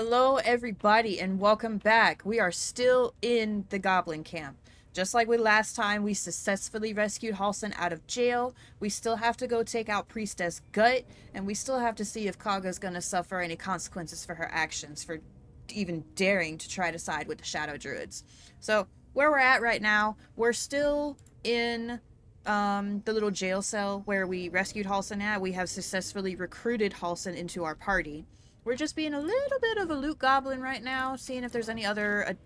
Hello, everybody, and welcome back. We are still in the Goblin Camp. Just like with last time, we successfully rescued Halson out of jail. We still have to go take out Priestess Gut, and we still have to see if Kaga's gonna suffer any consequences for her actions for even daring to try to side with the Shadow Druids. So, where we're at right now, we're still in the little jail cell where we rescued Halson at. We have successfully recruited Halson into our party. We're just being a little bit of a loot goblin right now, seeing if there's any other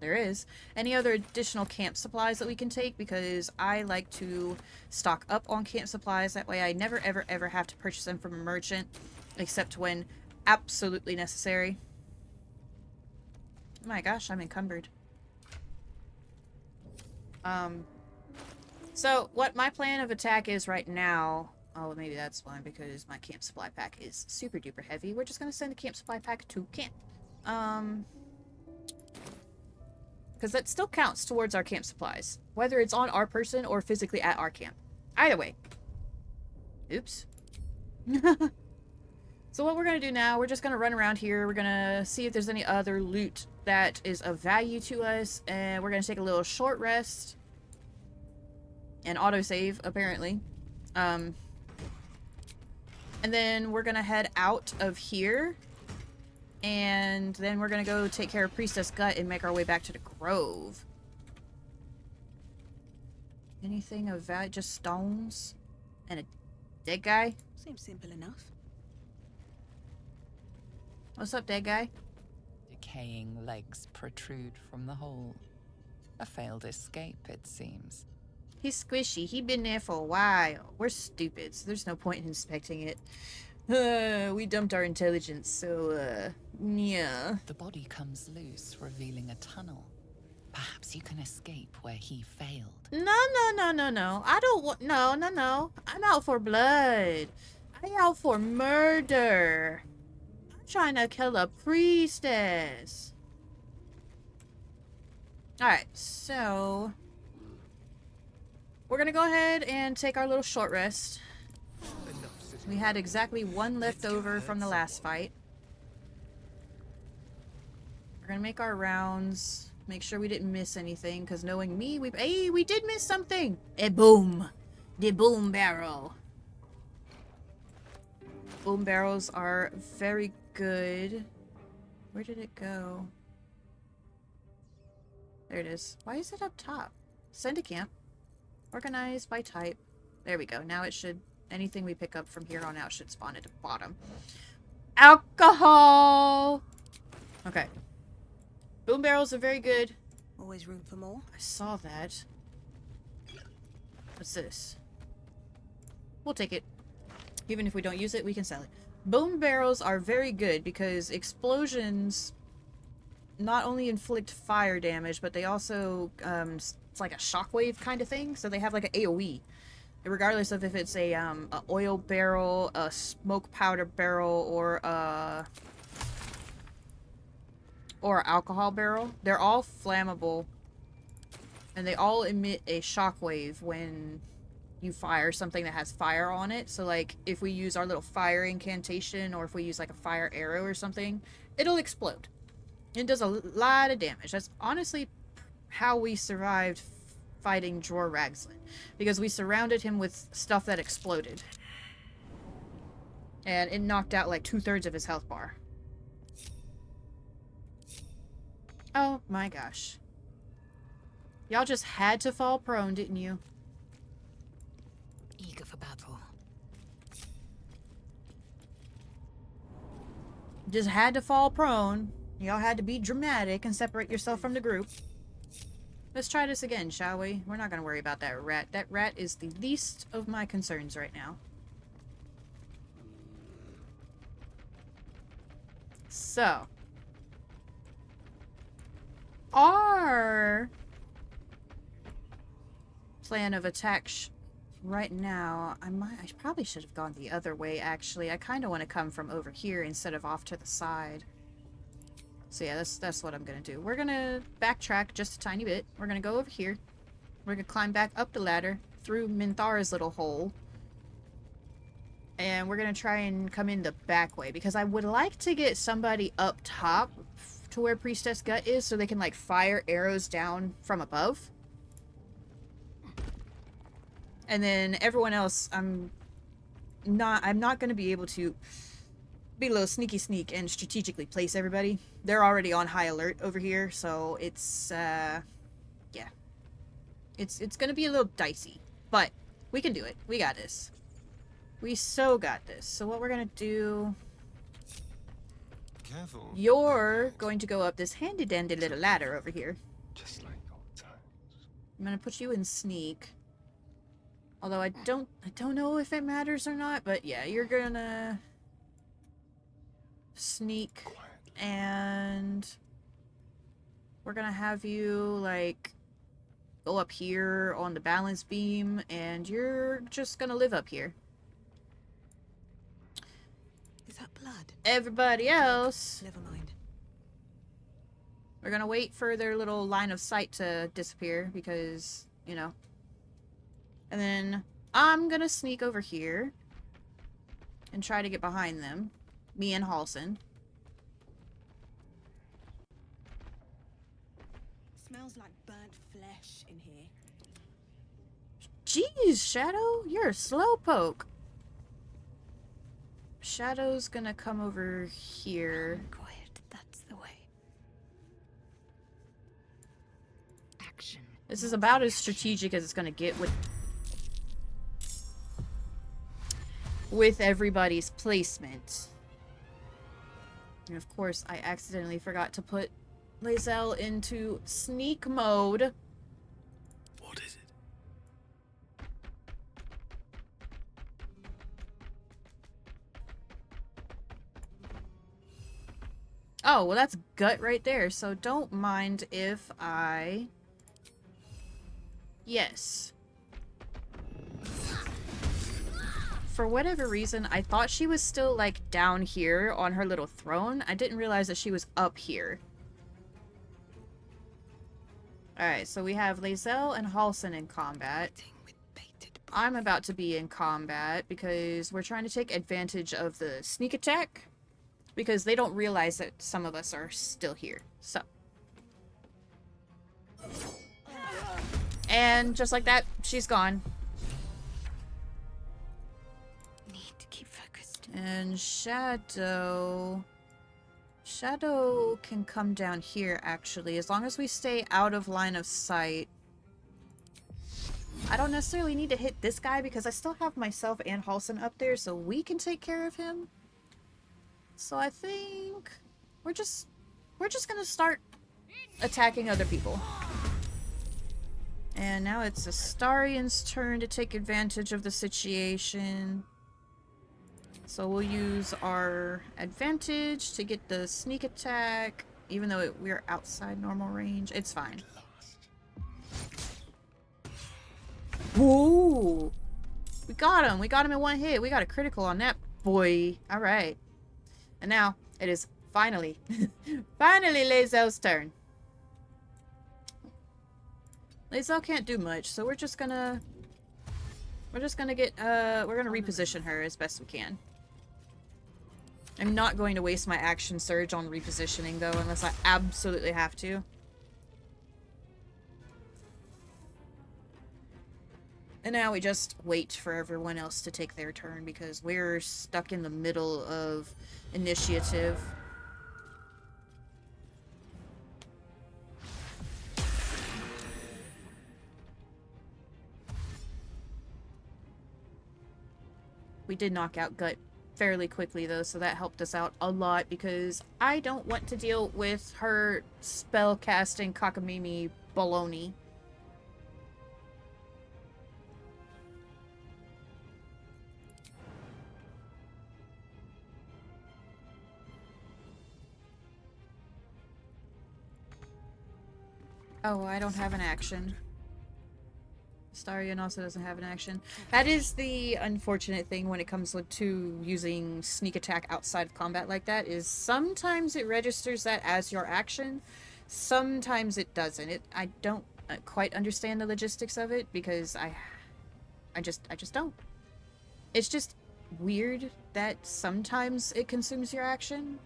there is any other additional camp supplies that we can take, because I like to stock up on camp supplies. That way I never ever have to purchase them from a merchant except when absolutely necessary. Oh my gosh, I'm encumbered. So what my plan of attack is right now, oh, maybe that's fine because my camp supply pack is super duper heavy. We're just gonna send the camp supply pack to camp. Because that still counts towards our camp supplies, whether it's on our person or physically at our camp. Either way. Oops. So what we're gonna do now, we're just gonna run around here. We're gonna see if there's any other loot that is of value to us, and we're gonna take a little short rest and autosave, apparently. And then we're gonna head out of here, and then we're gonna go take care of Priestess Gut and make our way back to the Grove. Anything of value? Just stones and a dead guy? Seems simple enough. What's up, dead guy? Decaying legs protrude from the hole. A failed escape, it seems. He's squishy. He's been there for a while. We're stupid, so there's no point in inspecting it. We dumped our intelligence, so, yeah. The body comes loose, revealing a tunnel. Perhaps you can escape where he failed. No. I don't want... No. I'm out for blood. I'm out for murder. I'm trying to kill a priestess. Alright, so... we're gonna go ahead and take our little short rest. We had exactly one left over from the last fight. We're gonna make our rounds, make sure we didn't miss anything, because knowing me, we did miss something! A boom! The boom barrel. Boom barrels are very good. Where did it go? There it is. Why is it up top? Send to camp. Organized by type. There we go. Now it should... anything we pick up from here on out should spawn at the bottom. Alcohol! Okay. Boom barrels are very good. Always room for more. I saw that. What's this? We'll take it. Even if we don't use it, we can sell it. Boom barrels are very good because explosions not only inflict fire damage, but they also, it's like a shockwave kind of thing. So they have like an AoE. Regardless of if it's a oil barrel, a smoke powder barrel, or alcohol barrel, they're all flammable, and they all emit a shockwave when you fire something that has fire on it. So like if we use our little fire incantation, or if we use like a fire arrow or something, it'll explode. It does a lot of damage. That's honestly how we survived fighting Dror Ragslin, because we surrounded him with stuff that exploded, and it knocked out like 2/3 of his health bar. Oh my gosh. Y'all just had to fall prone, didn't you? Eager for battle. Just had to fall prone. Y'all had to be dramatic and separate yourself from the group. Let's try this again, shall we? We're not gonna worry about that rat. That rat is the least of my concerns right now. So. Our plan of attack right now, I probably should have gone the other way, actually. I kind of want to come from over here instead of off to the side. So yeah, that's what I'm gonna do. We're gonna backtrack just a tiny bit. We're gonna go over here. We're gonna climb back up the ladder through Minthara's little hole. And we're going to try and come in the back way. Because I would like to get somebody up top to where Priestess Gut is. So they can, like, fire arrows down from above. And then everyone else, I'm not going to be able to be a little sneak and strategically place everybody. They're already on high alert over here, so it's yeah. It's going to be a little dicey, but we can do it. We got this. We so got this. So what we're going to do, Careful. you're going to go up this handy dandy little ladder over here. Just like old times. I'm going to put you in sneak. Although I don't know if it matters or not, but yeah, you're going to sneak, and we're gonna have you like go up here on the balance beam, and you're just gonna live up here. Is that blood? Everybody else, Never mind. we're gonna wait for their little line of sight to disappear because, you know. And then I'm gonna sneak over here and try to get behind them. Me and Halson. Smells like burnt flesh in here. Jeez, Shadow, you're a slowpoke. Shadow's gonna come over here. Quiet, that's the way. Action. This is about as strategic as it's gonna get with everybody's placement. And of course, I accidentally forgot to put Lae'zel into sneak mode. What is it? Oh, well that's gut right there, so don't mind if I... Yes. For whatever reason, I thought she was still, like, down here on her little throne. I didn't realize that she was up here. Alright, so we have Lae'zel and Halson in combat. I'm about to be in combat because we're trying to take advantage of the sneak attack. Because they don't realize that some of us are still here. So. And just like that, she's gone. And Shadow can come down here, actually, as long as we stay out of line of sight. I don't necessarily need to hit this guy because I still have myself and Halson up there, so we can take care of him. So I think we're just gonna start attacking other people. And now it's Astarian's turn to take advantage of the situation. So we'll use our advantage to get the sneak attack, even though we're outside normal range. It's fine. Ooh! We got him! We got him in one hit! We got a critical on that boy! Alright. And now, it is finally, finally Lae'zel's turn. Lae'zel can't do much, so we're just gonna get, we're gonna reposition her as best we can. I'm not going to waste my action surge on repositioning, though, unless I absolutely have to. And now we just wait for everyone else to take their turn, because we're stuck in the middle of initiative. We did knock out Gut fairly quickly, though, so that helped us out a lot, because I don't want to deal with her spell-casting cockamamie baloney. Oh, I don't have an action. Astarian also doesn't have an action. That is the unfortunate thing when it comes to using sneak attack outside of combat like that, is sometimes it registers that as your action, sometimes it doesn't. I don't quite understand the logistics of it, because I just don't. It's just weird that sometimes it consumes your action.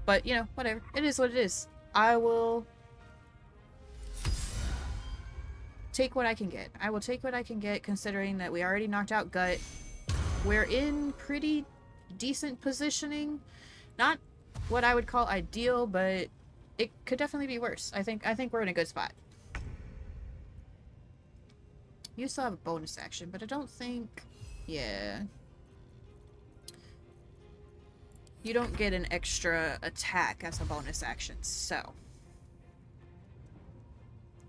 But, you know, whatever. It is what it is. I will take what I can get. I will take what I can get, considering that we already knocked out Gut. We're in pretty decent positioning. Not what I would call ideal, but it could definitely be worse. I think we're in a good spot. You still have a bonus action, but I don't think... Yeah. You don't get an extra attack as a bonus action, so...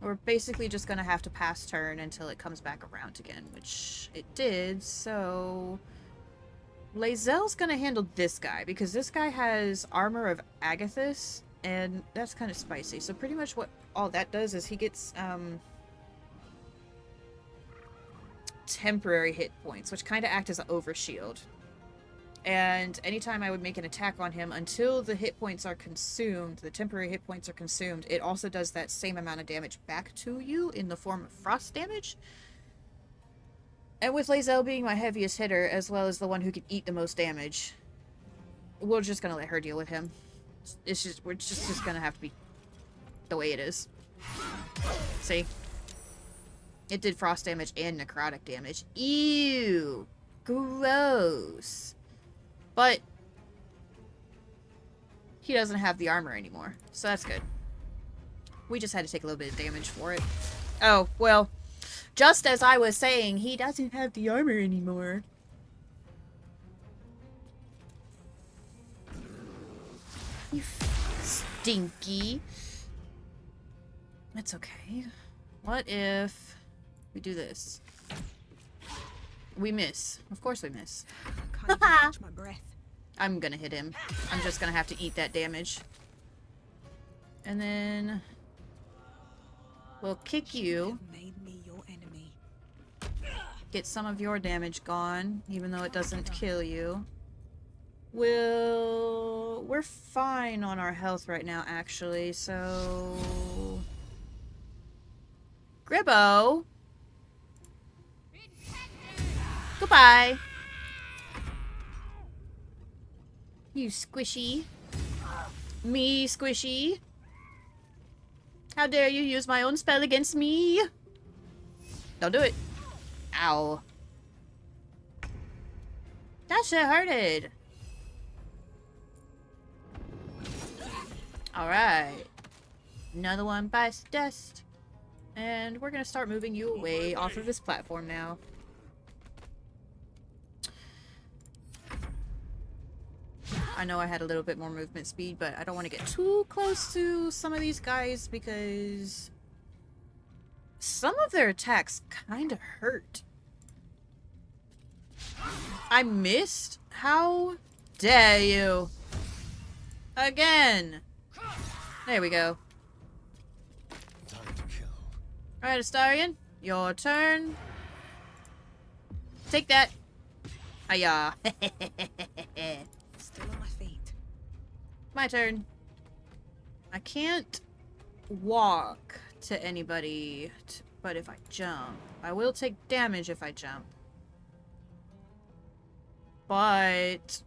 We're basically just gonna have to pass turn until it comes back around again, which it did, so... Lae'zel's gonna handle this guy, because this guy has Armor of Agathis, and that's kind of spicy. So pretty much what all that does is he gets, temporary hit points, which kind of act as an overshield. And anytime I would make an attack on him, until the hit points are consumed, the temporary hit points are consumed, it also does that same amount of damage back to you in the form of frost damage. And with Lae'zel being my heaviest hitter, as well as the one who can eat the most damage, we're just gonna let her deal with him. It's just, we're just gonna have to be the way it is. See? It did frost damage and necrotic damage. Ew! Gross! But he doesn't have the armor anymore, so that's good. We just had to take a little bit of damage for it. Oh, well, just as I was saying, he doesn't have the armor anymore. You stinky. That's okay. What if we do this? We miss. Of course we miss. Can't even catch my breath. I'm gonna hit him. I'm just gonna have to eat that damage. And then we'll kick you. Made me your enemy. Get some of your damage gone, even though it doesn't kill you. We're fine on our health right now, actually, so... Gribbo! Goodbye! You squishy. Me squishy. How dare you use my own spell against me? Don't do it. Ow. That shit hurted. Alright. Another one bites the dust. And we're gonna start moving you away off of this platform now. I know I had a little bit more movement speed, but I don't want to get too close to some of these guys because some of their attacks kind of hurt. I missed? How dare you? Again! There we go. Time to kill. Alright, Astarion, your turn. Take that. Hiya. Still on my feet. My turn. I can't walk to anybody, but if I jump, I will take damage if I jump. But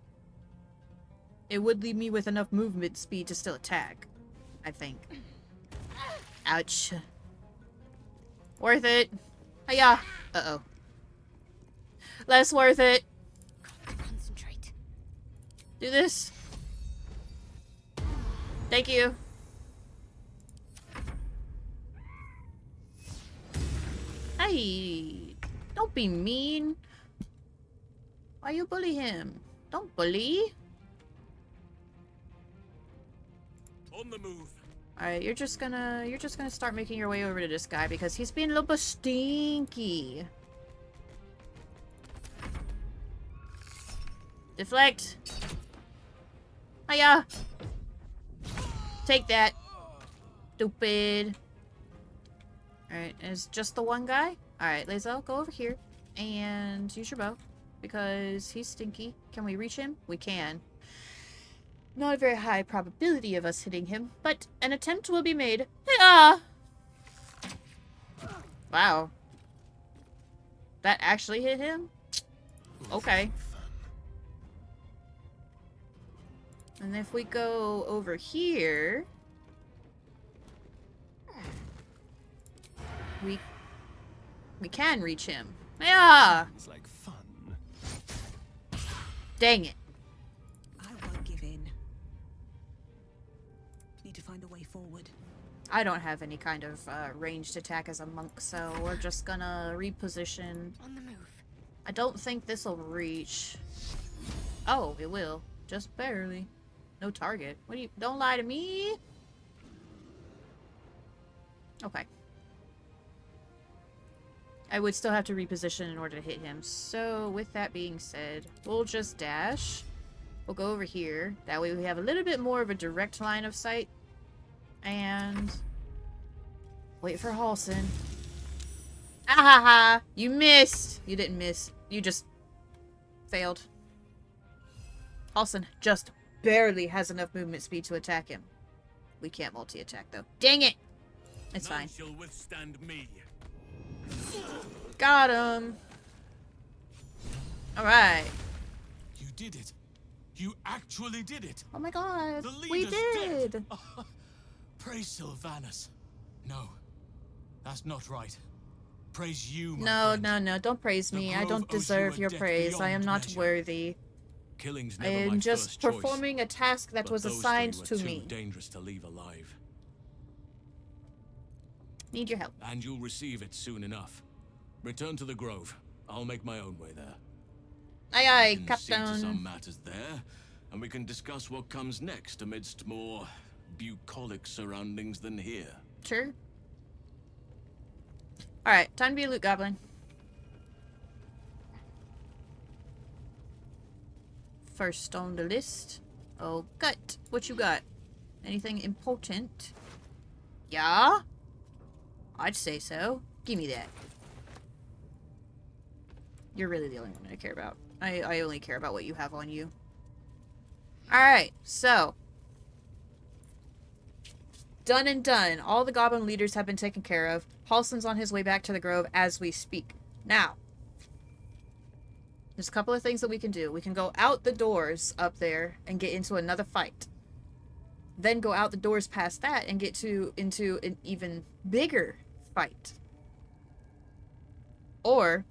it would leave me with enough movement speed to still attack, I think. Ouch. Worth it. Hiya. Uh-oh. Less worth it. Concentrate. Do this. Thank you. Hey, don't be mean. Why you bully him? Don't bully. On the move. Alright, you're just gonna start making your way over to this guy because he's being a little bit stinky. Deflect. Hiya. Take that. Stupid. Alright, is just the one guy? Alright, Lae'zel, go over here and use your bow because he's stinky. Can we reach him? We can. Not a very high probability of us hitting him, but an attempt will be made. Hiya! Wow. That actually hit him? Okay. And if we go over here, we can reach him. Yeah. Sounds like fun. Dang it. I won't give in. Need to find a way forward. I don't have any kind of ranged attack as a monk, so we're just gonna reposition. On the move. I don't think this will reach. Oh, it will. Just barely. No target. What do you... Don't lie to me! Okay. I would still have to reposition in order to hit him. So, with that being said, we'll just dash. We'll go over here. That way we have a little bit more of a direct line of sight. And... wait for Halson. Ahaha! You missed! You didn't miss. You just... failed. Halson just barely has enough movement speed to attack him. We can't multi-attack, though. Dang it! It's None fine. shall withstand me. Got him! Alright. You did it. You actually did it. Oh my god. The We leader's did! dead. Praise Sylvanus. No, that's not right. Praise you, my No, friend. no, no. Don't praise The me. I Grove don't owes you deserve a your debt praise. I am beyond not measure. worthy. Killing's I never my am just first choice, performing a task that but was those assigned three were to too me. dangerous to leave alive. Need your help. And you'll receive it soon enough. Return to the Grove. I'll make my own way there. Aye, I aye, can see to some Captain. matters there, and we can discuss what comes next amidst more bucolic surroundings than here. Sure. Alright, time to be a loot goblin. First on the list. Oh, gut. What you got? Anything important? Yeah? I'd say so. Give me that. You're really the only one I care about. I only care about what you have on you. Alright, so. Done and done. All the goblin leaders have been taken care of. Halson's on his way back to the Grove as we speak. Now, there's a couple of things that we can do. We can go out the doors up there and get into another fight. Then go out the doors past that and get into an even bigger fight. Or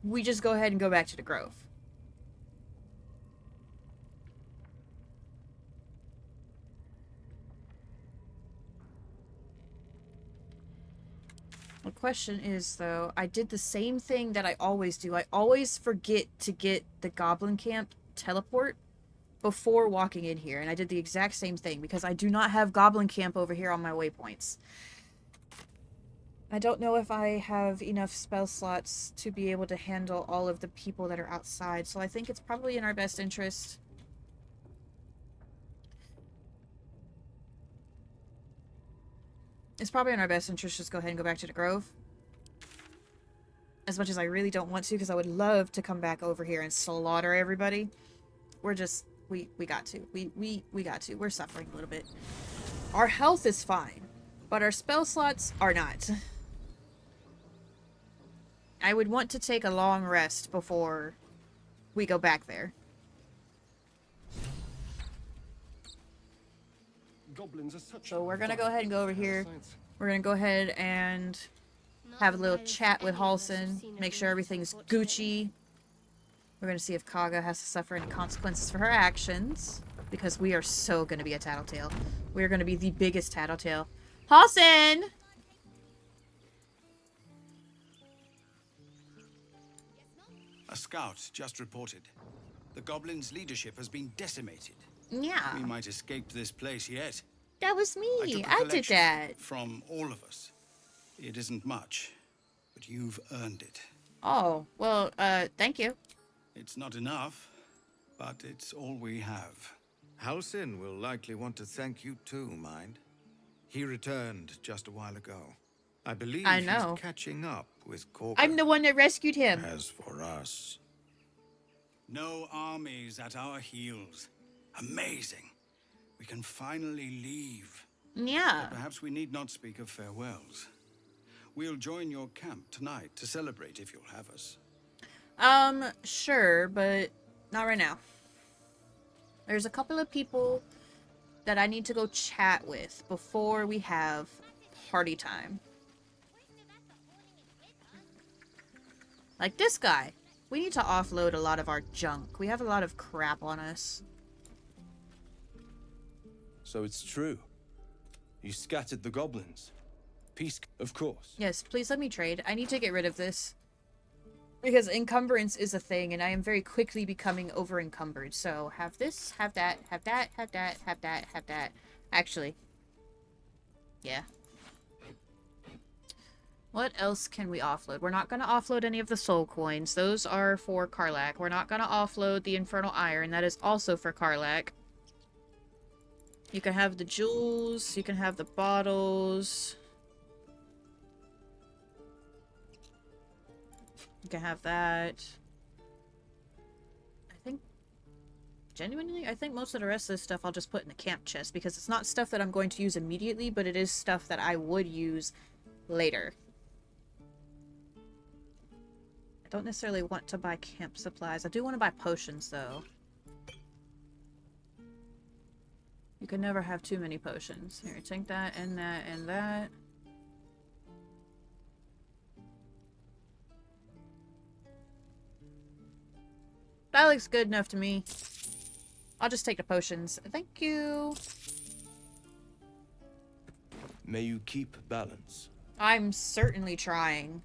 we just go ahead and go back to the Grove. The question is, though, I did the same thing that I always do. I always forget to get the goblin camp teleport before walking in here. And I did the exact same thing because I do not have goblin camp over here on my waypoints. I don't know if I have enough spell slots to be able to handle all of the people that are outside. So I think it's probably in our best interest. It's probably in our best interest to just go ahead and go back to the Grove. As much as I really don't want to, because I would love to come back over here and slaughter everybody. We're just... We got to. We got to. We're suffering a little bit. Our health is fine, but our spell slots are not. I would want to take a long rest before we go back there. Goblins are such So we're gonna go ahead and go over here. We're gonna go ahead and have a little chat with Halson, make sure everything's Gucci. We're gonna see if Kaga has to suffer any consequences for her actions, because we are so gonna be a tattletale. We're gonna be the biggest tattletale. Halson! A scout just reported. The goblins' leadership has been decimated. Yeah, We might escape this place yet. that was I me. took a I did collection that. from all of us. It isn't much, but you've earned it. Oh, well, thank you. It's not enough, but it's all we have. Halsin will likely want to thank you too, mind. He returned just a while ago. I believe I know. he's catching up with Corker. I'm the one that rescued him. As for us, No armies at our heels. Amazing. We can finally leave. Yeah. Perhaps we need not speak of farewells. We'll join your camp tonight to celebrate if you'll have us. Sure, but not right now. There's a couple of people that I need to go chat with before we have party time. Like this guy. We need to offload a lot of our junk. We have a lot of crap on us. So it's true. You scattered the goblins. Peace, of course. Yes, please let me trade. I need to get rid of this. Because encumbrance is a thing, and I am very quickly becoming over-encumbered. So, have this, have that, have that, have that, have that, have that. Actually. Yeah. What else can we offload? We're not going to offload any of the soul coins. Those are for Karlach. We're not going to offload the infernal iron. That is also for Karlach. You can have the jewels. You can have the bottles. You can have that. I think, genuinely, I think most of the rest of this stuff I'll just put in the camp chest because it's not stuff that I'm going to use immediately, but it is stuff that I would use later. I don't necessarily want to buy camp supplies. I do want to buy potions, though. You can never have too many potions. Here, take that and that and that. That looks good enough to me. I'll just take the potions. Thank you. May you keep balance. I'm certainly trying.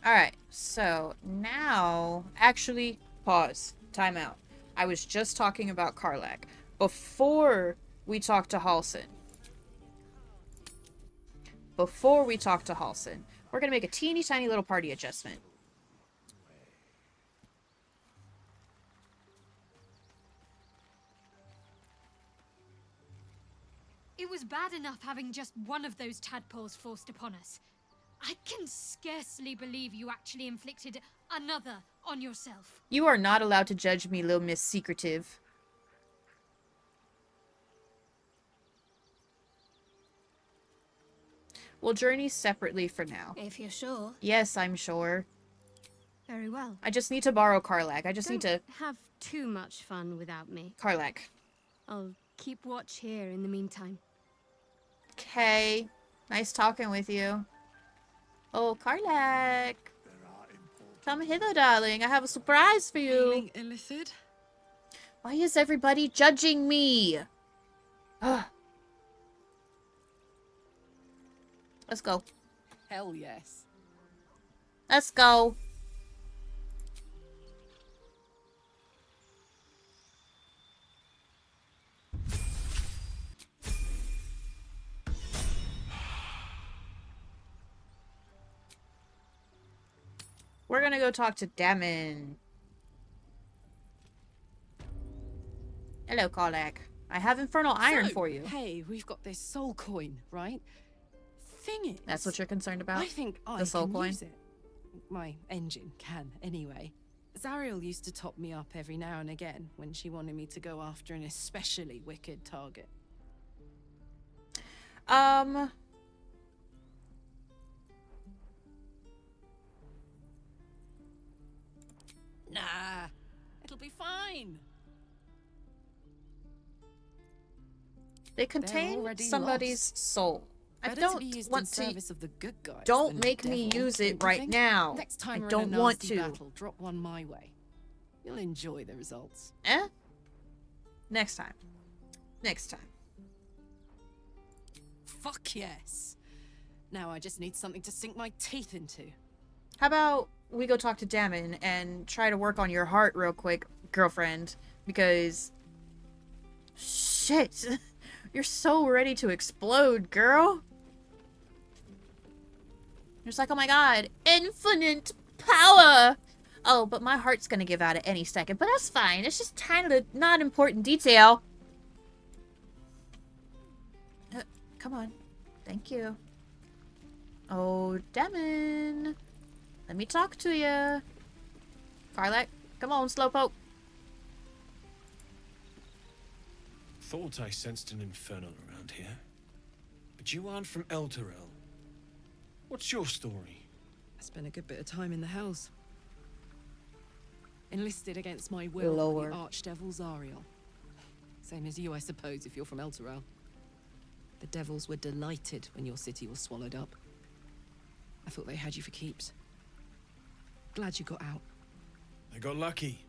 Alright, so now... Actually, pause. Time out. I was just talking about Karlach. Before we talk to Halsin. We're gonna make a teeny tiny little party adjustment. It was bad enough having just one of those tadpoles forced upon us. I can scarcely believe you actually inflicted another on yourself. You are not allowed to judge me, little Miss Secretive. We'll journey separately for now. If you're sure. Yes, I'm sure. Very well. I just need to borrow Karlach. I just need to... have too much fun without me. Karlach. I'll keep watch here in the meantime. Okay. Nice talking with you. Oh, Karlach. Come hither, darling. I have a surprise for you. Feeling illicit? Why is everybody judging me? Ugh. Let's go. Hell yes. Let's go. We're gonna go talk to Damon. Hello, Karlach. I have infernal iron for you. Hey, we've got this soul coin, right? Thing is, That's what you're concerned about? I think I the soul can coin? use it. My engine can, anyway. Zariel used to top me up every now and again when she wanted me to go after an especially wicked target. Nah, It'll be fine. they contain already somebody's soul. I Better don't to be used want in to. service of the good guys Don't than the make me devil, use it don't you right think? now. Next time I we're don't in a want nasty to. battle, drop one my way. You'll enjoy the results. Eh? Next time. Next time. Fuck yes. Now I just need something to sink my teeth into. How about we go talk to Damon and try to work on your heart real quick, girlfriend? Because... Shit. You're so ready to explode, girl. You're just like, oh my god, infinite power! Oh, but my heart's gonna give out at any second, but that's fine. It's just kind of not important detail. Come on. Thank you. Oh, Damon. Let me talk to you. Karlach, come on, Slowpoke. Thought I sensed an infernal around here. But you aren't from Elturel. What's your story? I spent a good bit of time in the Hells. Enlisted against my will by Lord. the Archdevil Zariel. Same as you, I suppose, if you're from Elturel. The devils were delighted when your city was swallowed up. I thought they had you for keeps. Glad you got out. I got lucky.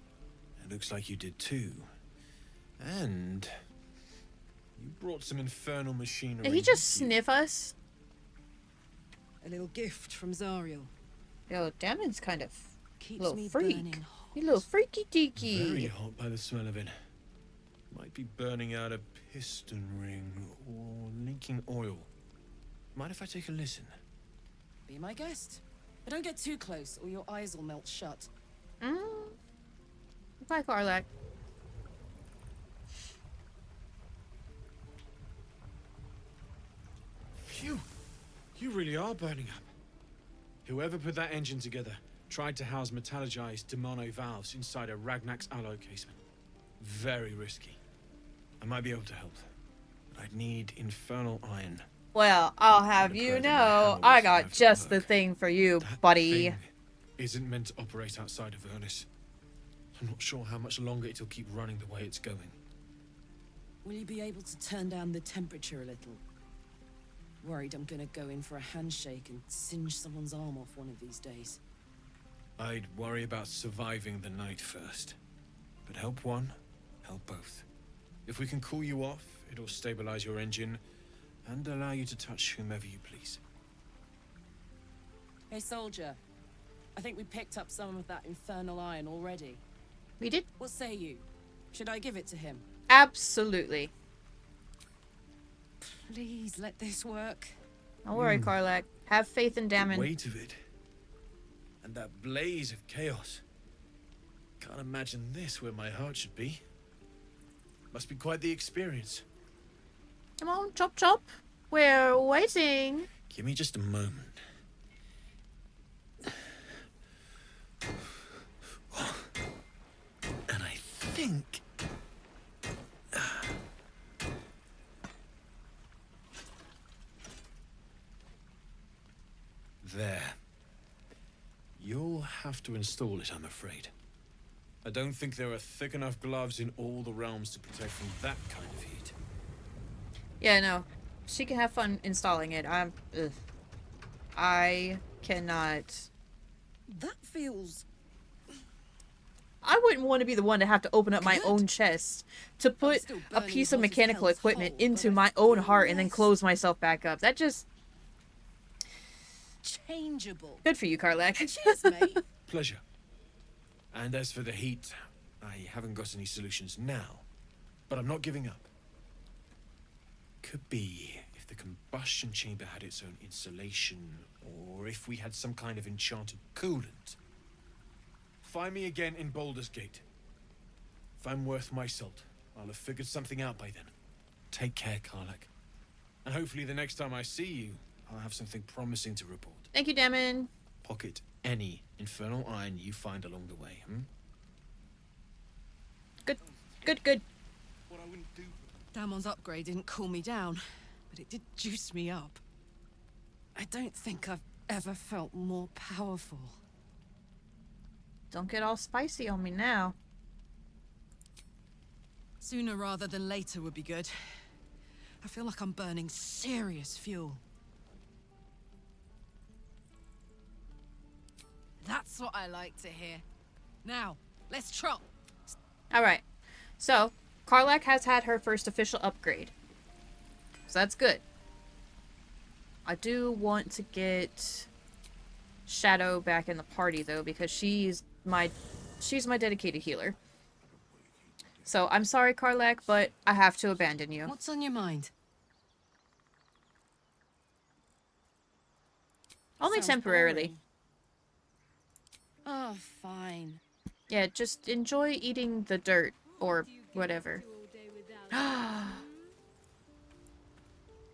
It looks like you did too. And you brought some infernal machinery. Did he just with you. sniff us? A little gift from Zariel. Yo, Damon's kind of Keeps little me freak. burning hot. You little freaky Very deaky. hot by the smell of it. Might be burning out a piston ring or leaking oil. Mind if I take a listen? Be my guest. But don't get too close, or your eyes will melt shut. Bye, Karlak. Phew! You really are burning up. Whoever put that engine together tried to house metallurgized demono valves inside a Ragnak's alloy casement. Very risky. I might be able to help, but I'd need infernal iron. Well, I'll have Gonna you pray that my know, hammer I will got survive the just the work. thing for you, That buddy. thing isn't meant to operate outside of Ernest. I'm not sure how much longer it'll keep running the way it's going. Will you be able to turn down the temperature a little? Worried I'm gonna go in for a handshake and singe someone's arm off one of these days. I'd worry about surviving the night first. But help one, help both. If we can cool you off, it'll stabilize your engine and allow you to touch whomever you please. Hey, soldier. I think we picked up some of that infernal iron already. We did What say you? Should I give it to him? absolutely. Please let this work. Don't worry, Karlak. Have faith in The Damon. weight of it. And that blaze of chaos. Can't imagine this where my heart should be. Must be quite the experience. Come on, chop chop. We're waiting. Give me just a moment. And I think... There. You'll have to install it, I'm afraid. I don't think there are thick enough gloves in all the realms to protect from that kind of heat. Yeah, no. She can have fun installing it. I cannot. That feels... I wouldn't want to be the one to have to open up my Good. own chest to put still a burning piece of hot as mechanical hell's equipment whole, into but my I own feel heart and then less- close myself back up. That just... changeable. Good for you, Karlak. Cheers, mate. Pleasure. And as for the heat, I haven't got any solutions now, but I'm not giving up. Could be if the combustion chamber had its own insulation, or if we had some kind of enchanted coolant. Find me again in Baldur's Gate. If I'm worth my salt, I'll have figured something out by then. Take care, Karlak. And hopefully the next time I see you, I'll have something promising to report. Thank you, Damon. Pocket any infernal iron you find along the way, Good, good, good. Damon's upgrade didn't cool me down, but it did juice me up. I don't think I've ever felt more powerful. Don't get all spicy on me now. Sooner rather than later would be good. I feel like I'm burning serious fuel. That's what I like to hear. Now, let's trot. Alright. So, Karlak has had her first official upgrade. So that's good. I do want to get Shadow back in the party, though, because she's my dedicated healer. So, I'm sorry, Karlak, but I have to abandon you. What's on your mind? Only Sounds temporarily. boring. Oh, fine. Yeah, just enjoy eating the dirt, or whatever.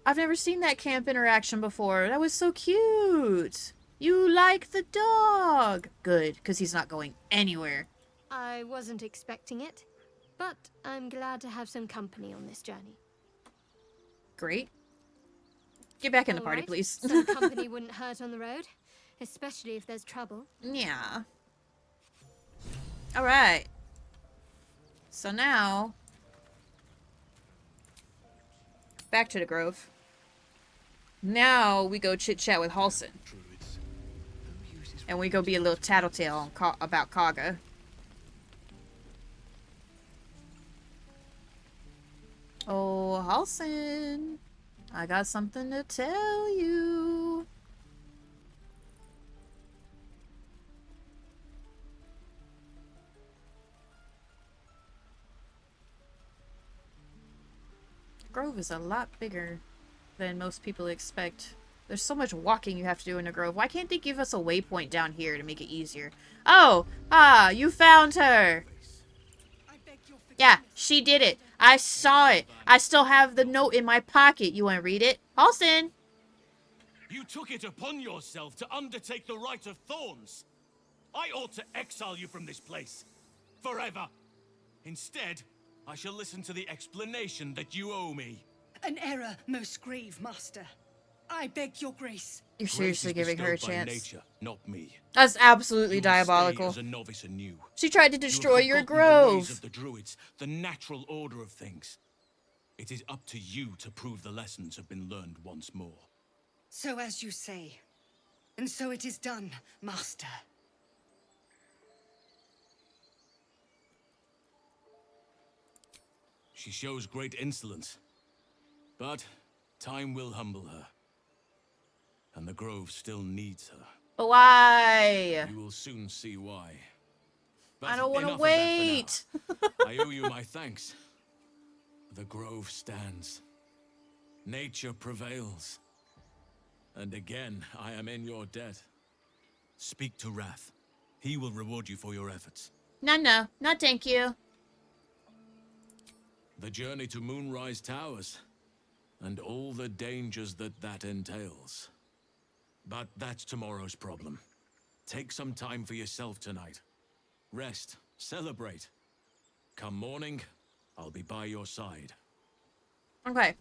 I've never seen that camp interaction before. That was so cute. You like the dog. Good, because he's not going anywhere. I wasn't expecting it, but I'm glad to have some company on this journey. Great. Get back in the All party, right. please. Some company wouldn't hurt on the road, especially if there's trouble. Yeah. All right. So now, back to the grove. Now we go chit chat with Halson, and we go be a little tattletale on about Kaga. Oh, Halson, I got something to tell you. Grove is a lot bigger than most people expect. There's so much walking you have to do in the grove. Why can't they give us a waypoint down here to make it easier? Oh, you found her. Yeah, she did it. I saw it. I still have the note in my pocket. You want to read it? Halson! You took it upon yourself to undertake the Rite of Thorns. I ought to exile you from this place. Forever. Instead, I shall listen to the explanation that you owe me. An error most grave, master. I beg your grace. You're seriously giving her a Bestowed by chance. nature, not me. That's absolutely You will stay diabolical. as a novice anew. She tried to You have destroy your forgotten the ways grove. of the druids, the natural order of things. It is up to you to prove the lessons have been learned once more. So as you say. And so it is done, master. She shows great insolence. But time will humble her. And the grove still needs her. But why? You will soon see why. But I don't want to enough of that for now. wait. I owe you my thanks. The grove stands. Nature prevails. And again, I am in your debt. Speak to Wrath. He will reward you for your efforts. No, thank you. The journey to Moonrise Towers, and all the dangers that entails. But that's tomorrow's problem. Take some time for yourself tonight. Rest, celebrate. Come morning, I'll be by your side. Okay.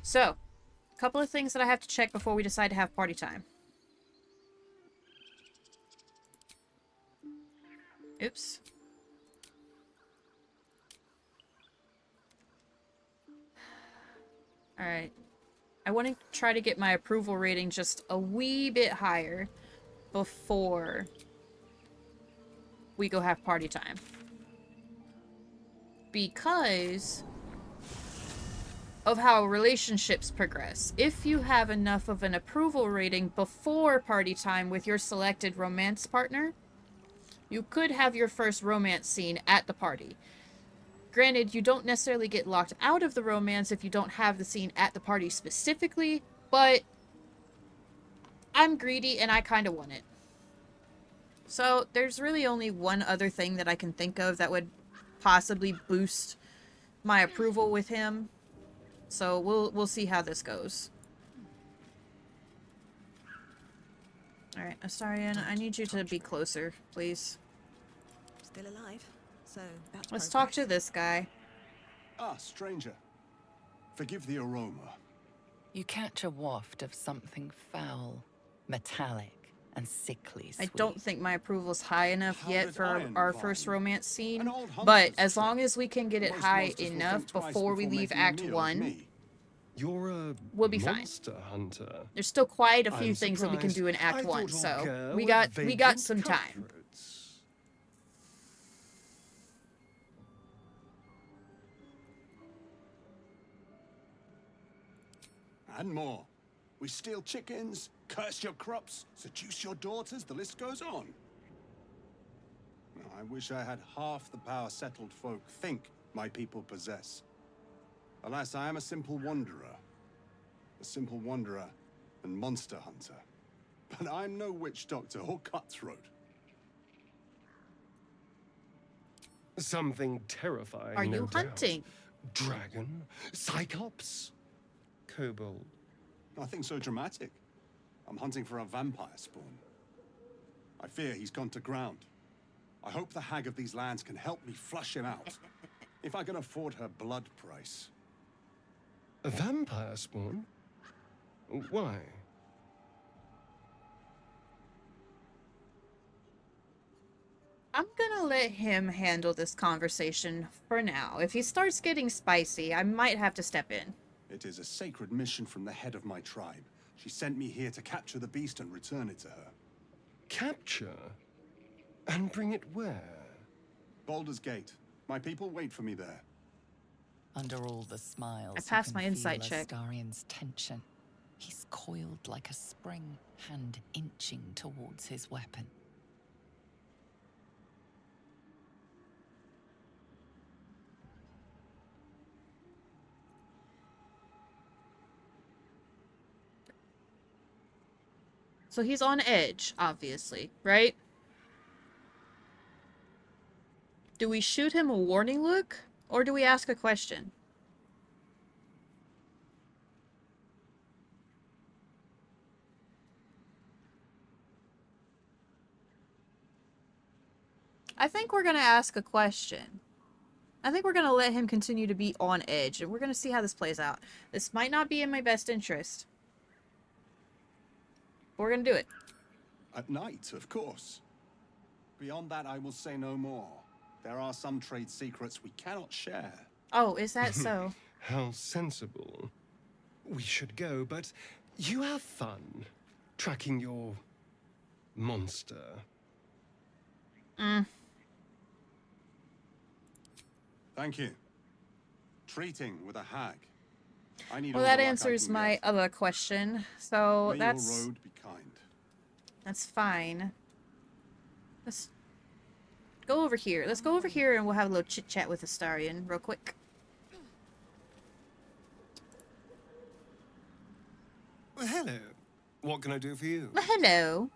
So, a couple of things that I have to check before we decide to have party time. Oops. Alright. I want to try to get my approval rating just a wee bit higher before we go have party time. Because of how relationships progress. If you have enough of an approval rating before party time with your selected romance partner, you could have your first romance scene at the party. Granted, you don't necessarily get locked out of the romance if you don't have the scene at the party specifically, but I'm greedy and I kind of want it. So there's really only one other thing that I can think of that would possibly boost my approval with him. So we'll see how this goes. Alright, Astarion, I need you to be closer, please. Still alive, so that's Let's talk to progress. this guy. Ah, stranger. Forgive the aroma. You catch a waft of something foul, metallic, and sickly I sweet. don't think my approval's high enough How yet did for iron our vine? first romance scene, An old but hunter's as long trick. as we can get it Most high monsters will enough think twice before we leave making a Act meal of 1, me. You're a we'll be fine. monster hunter. There's still quite a few I'm things that we can surprised. do in Act I 1, thought so Orca we were got vagrant some time. cutthroats. And more. We steal chickens, curse your crops, seduce your daughters, the list goes on. I wish I had half the power settled folk think my people possess. Alas, I am a simple wanderer. A simple wanderer and monster hunter. But I'm no witch doctor or cutthroat. Something terrifying. Are no you doubt. hunting? Dragon? Cyclops? Kobold? Nothing so dramatic. I'm hunting for a vampire spawn. I fear he's gone to ground. I hope the hag of these lands can help me flush him out. If I can afford her blood price. A vampire spawn? Why? I'm gonna let him handle this conversation for now. If he starts getting spicy, I might have to step in. It is a sacred mission from the head of my tribe. She sent me here to capture the beast and return it to her. Capture? And bring it where? Baldur's Gate. My people wait for me there. Under all the smiles, I passed my insight feel check. Astarian's tension. He's coiled like a spring, hand inching towards his weapon. So he's on edge, obviously, right? Do we shoot him a warning look, or do we ask a question? I think we're gonna ask a question. I think we're gonna let him continue to be on edge, and we're gonna see how this plays out. This might not be in my best interest. But we're gonna do it. At night, of course. Beyond that, I will say no more. There are some trade secrets we cannot share. Oh, is that so? How sensible. We should go, but you have fun tracking your monster. Thank you. Treating with a hag. I need Well, all that the luck I answers can my get. other question. So May that's your road be kind. that's fine. Let's go over here. Let's go over here and we'll have a little chit chat with Astarian real quick. Well, hello. What can I do for you? Well, hello.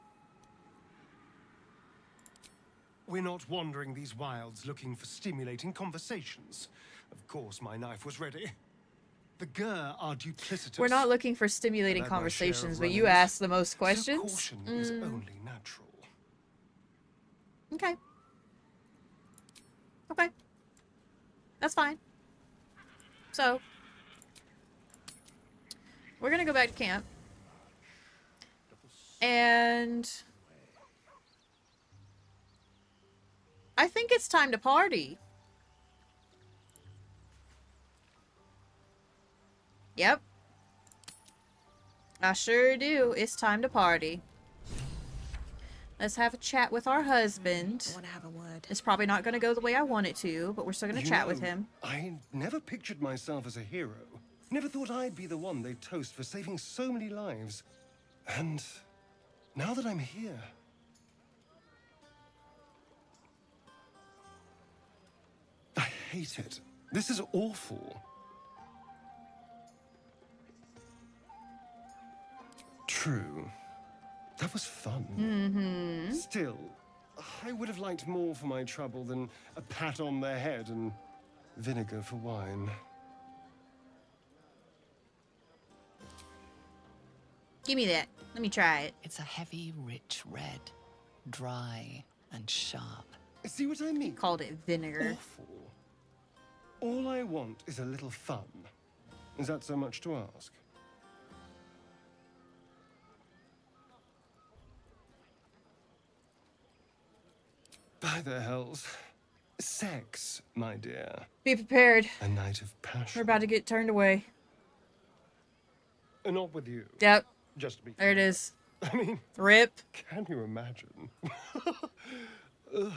We're not wandering these wilds looking for stimulating conversations. Of course, my knife was ready. The Gur are duplicitous. We're not looking for stimulating I've had my share of conversations, but you run-ins. ask the most So questions. caution is only natural. Okay. Okay. That's fine. So, we're gonna go back to camp. And I think it's time to party. Yep. I sure do. It's time to party. Let's have a chat with our husband. I want to have a word. It's probably not going to go the way I want it to, but we're still going to chat with him. I never pictured myself as a hero. Never thought I'd be the one they'd toast for saving so many lives. And now that I'm here, I hate it. This is awful. True. That was fun. Mm-hmm. Still, I would have liked more for my trouble than a pat on the head and vinegar for wine. Give me that. Let me try it. It's a heavy, rich red, dry and sharp. See what I mean? Called it vinegar. Awful. All I want is a little fun. Is that so much to ask? By the hells. Sex, my dear. Be prepared. A night of passion. We're about to get turned away. Not with you. Yep. Just to be There it clear. is. I mean, Rip. can you imagine? Ugh,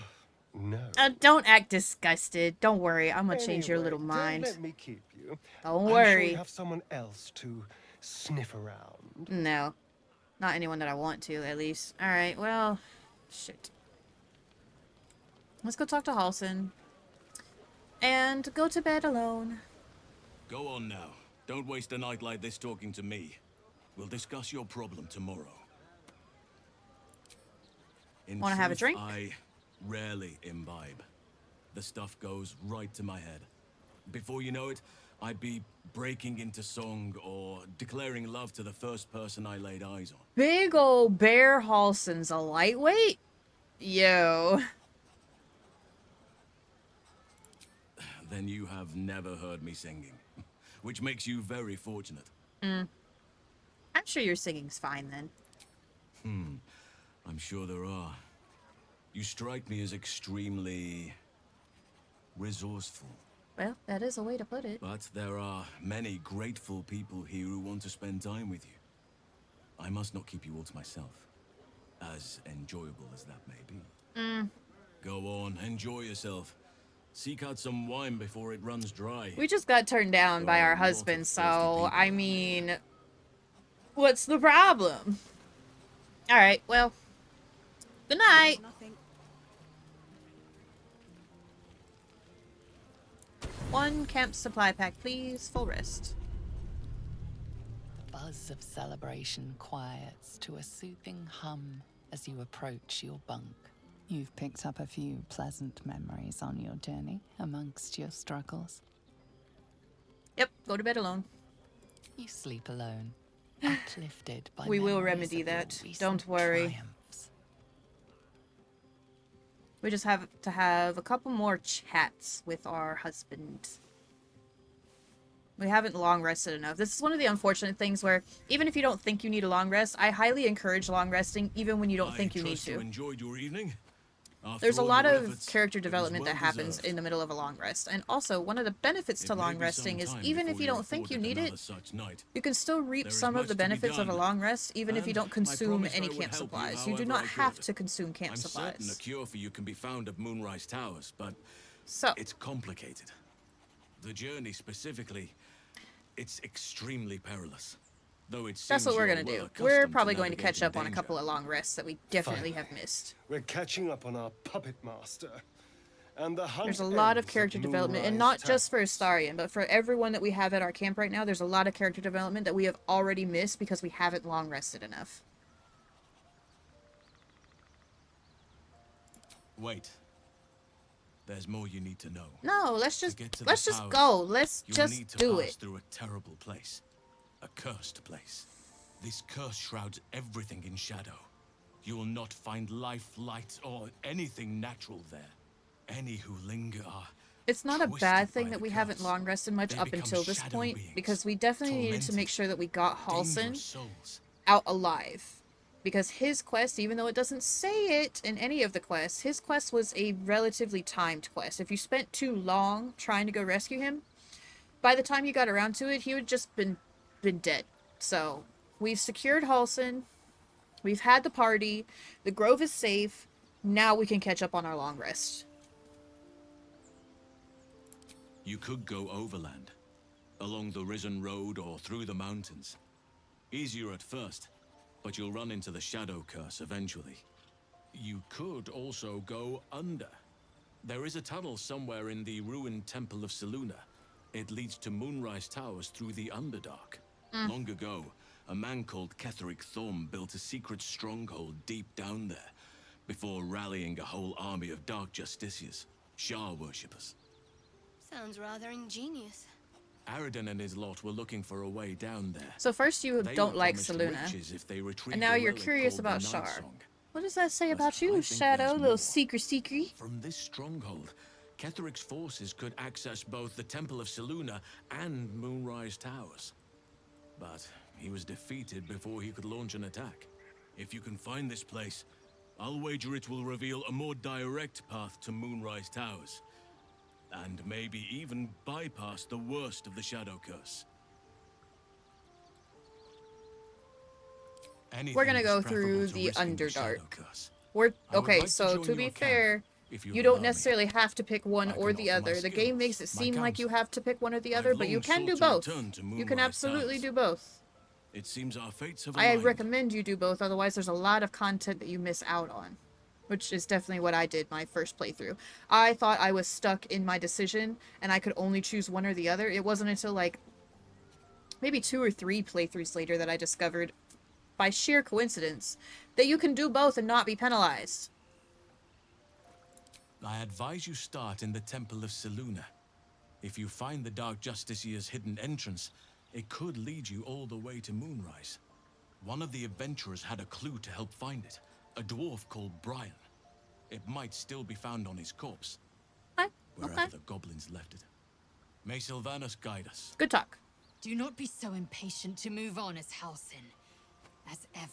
no. Don't act disgusted. Don't worry. I'm gonna change your Anyway, little mind. Don't let me keep you. Don't I'm worry. Sure you have someone else to sniff around. No. Not anyone that I want to, at least. Alright, well... Shit. Let's go talk to Halsin. And go to bed alone. Go on now. Don't waste a night like this talking to me. We'll discuss your problem tomorrow. In Wanna have a truth, drink? I rarely imbibe. The stuff goes right to my head. Before you know it, I'd be breaking into song or declaring love to the first person I laid eyes on. Big ol' Bear Halsin's a lightweight? Yo. Then you have never heard me singing. which makes you very fortunate. I'm sure your singing's fine then. I'm sure there are. You strike me as extremely resourceful. Well, that is a way to put it. But there are many grateful people here who want to spend time with you. I must not keep you all to myself, as enjoyable as that may be. Go on, enjoy yourself. Seek out some wine before it runs dry. We just got turned down by our husband, so, I mean, what's the problem? Alright, well, good night. One camp supply pack, please. Full rest. The buzz of celebration quiets to a soothing hum as you approach your bunk. You've picked up a few pleasant memories on your journey amongst your struggles. Yep, go to bed alone. You sleep alone, uplifted by We will memories remedy of your that. recent Don't worry. triumphs. We just have to have a couple more chats with our husband. We haven't long rested enough. This is one of the unfortunate things where, even if you don't think you need a long rest, I highly encourage long resting, even when you don't think you need trust you to. enjoyed your evening. After There's a all lot your of efforts, character it was development well that happens deserved. in the middle of a long rest. And also, one of the benefits to It may long be some resting is time even if before you you're don't think you afforded need another it, such night. you can still reap There is some of much the to be benefits of a done, long rest, even if you and don't I consume promised any I would camp help you supplies. You do however not I have could. to consume camp I'm certain a supplies. cure for you can be found at Moonrise Towers, but So, it's complicated. The journey specifically, it's extremely perilous. Though it that's seems what we're you're going to well do. accustomed We're probably going to catch navigating up on a danger. couple of long rests that we definitely Finally. have missed. We're catching up on our puppet master. And the hunt There's a lot of ends at character development, and Moonrise not just for Towers. Astarion, but for everyone that we have at our camp right now, there's a lot of character development that we have already missed because we haven't long rested enough. Wait. There's more you need to know. No, let's To just get to the let's just towers, go. Let's you'll just need to do pass it. through a terrible place. A cursed place. This curse shrouds everything in shadow. You will not find life, light, or anything natural there. Any who linger are It's not a twisted bad by thing that the we haven't curse. long rested much They up become until this shadow point, beings, because we definitely needed to make tormented, sure that we got Halsin dangerous souls. out alive. Because his quest, even though it doesn't say it in any of the quests, his quest was a relatively timed quest. If you spent too long trying to go rescue him, by the time you got around to it, he would just been dead. So, we've secured Halsin, we've had the party, the grove is safe, now we can catch up on our long rest. You could go overland, along the Risen Road or through the mountains. Easier at first, but you'll run into the Shadow Curse eventually. You could also go under. There is a tunnel somewhere in the ruined Temple of Selûne. It leads to Moonrise Towers through the Underdark. Long ago, a man called Ketheric Thorm built a secret stronghold deep down there, before rallying a whole army of Dark Justiciars, Shah worshippers. Sounds rather ingenious. Aradin and his lot were looking for a way down there. So first you They don't were like promised Selûne, riches if they retrieved and now a you're relic curious called about the Shar. Night Song. What does that say But about I you, think Shadow? there's Little more. secret? From this stronghold, Ketheric's forces could access both the Temple of Selûne and Moonrise Towers. But he was defeated before he could launch an attack. If you can find this place, I'll wager it will reveal a more direct path to Moonrise Towers. And maybe even bypass the worst of the Shadow Curse. We're gonna Anything go is preferable through to the risking Underdark. Shadow Curse. We're I would okay, like to so join to be your camp, fair, if you would don't allow me. necessarily have to pick one I or can the offer my other. The game makes it skills, my seem like you counsel. have to pick one or the I've other, but long you can sought do to both. return to You can Moonrise absolutely Towers. do both. It seems our fates have I aligned. recommend you do both, otherwise there's a lot of content that you miss out on. Which is definitely what I did my first playthrough. I thought I was stuck in my decision, and I could only choose one or the other. It wasn't until, like, maybe 2 or 3 playthroughs later that I discovered, by sheer coincidence, that you can do both and not be penalized. I advise you start in the Temple of Selûne. If you find the Dark Justiciar's hidden entrance, it could lead you all the way to Moonrise. One of the adventurers had a clue to help find it. A dwarf called Brian. It might still be found on his corpse. Okay. Wherever the goblins left it. May Sylvanas guide us. Good talk. Do not be so impatient to move on as Halsin. As ever,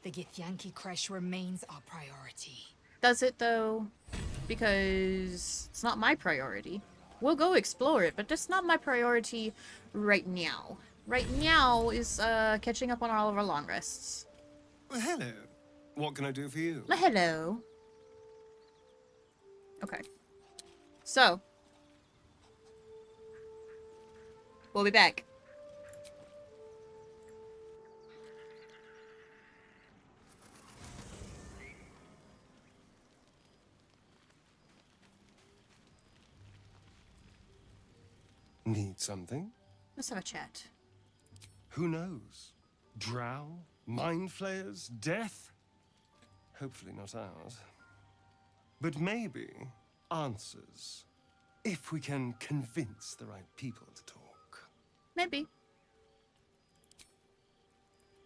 the Githyanki Kresh remains our priority. Does it though? Because it's not my priority. We'll go explore it, but that's not my priority right now. Right now is catching up on all of our long rests. Well, hello. What can I do for you? Well, hello. Okay. So. We'll be back. Need something? Let's have a chat. Who knows? Drow? Mind flayers? Death? Hopefully not ours. But maybe answers. If we can convince the right people to talk. Maybe.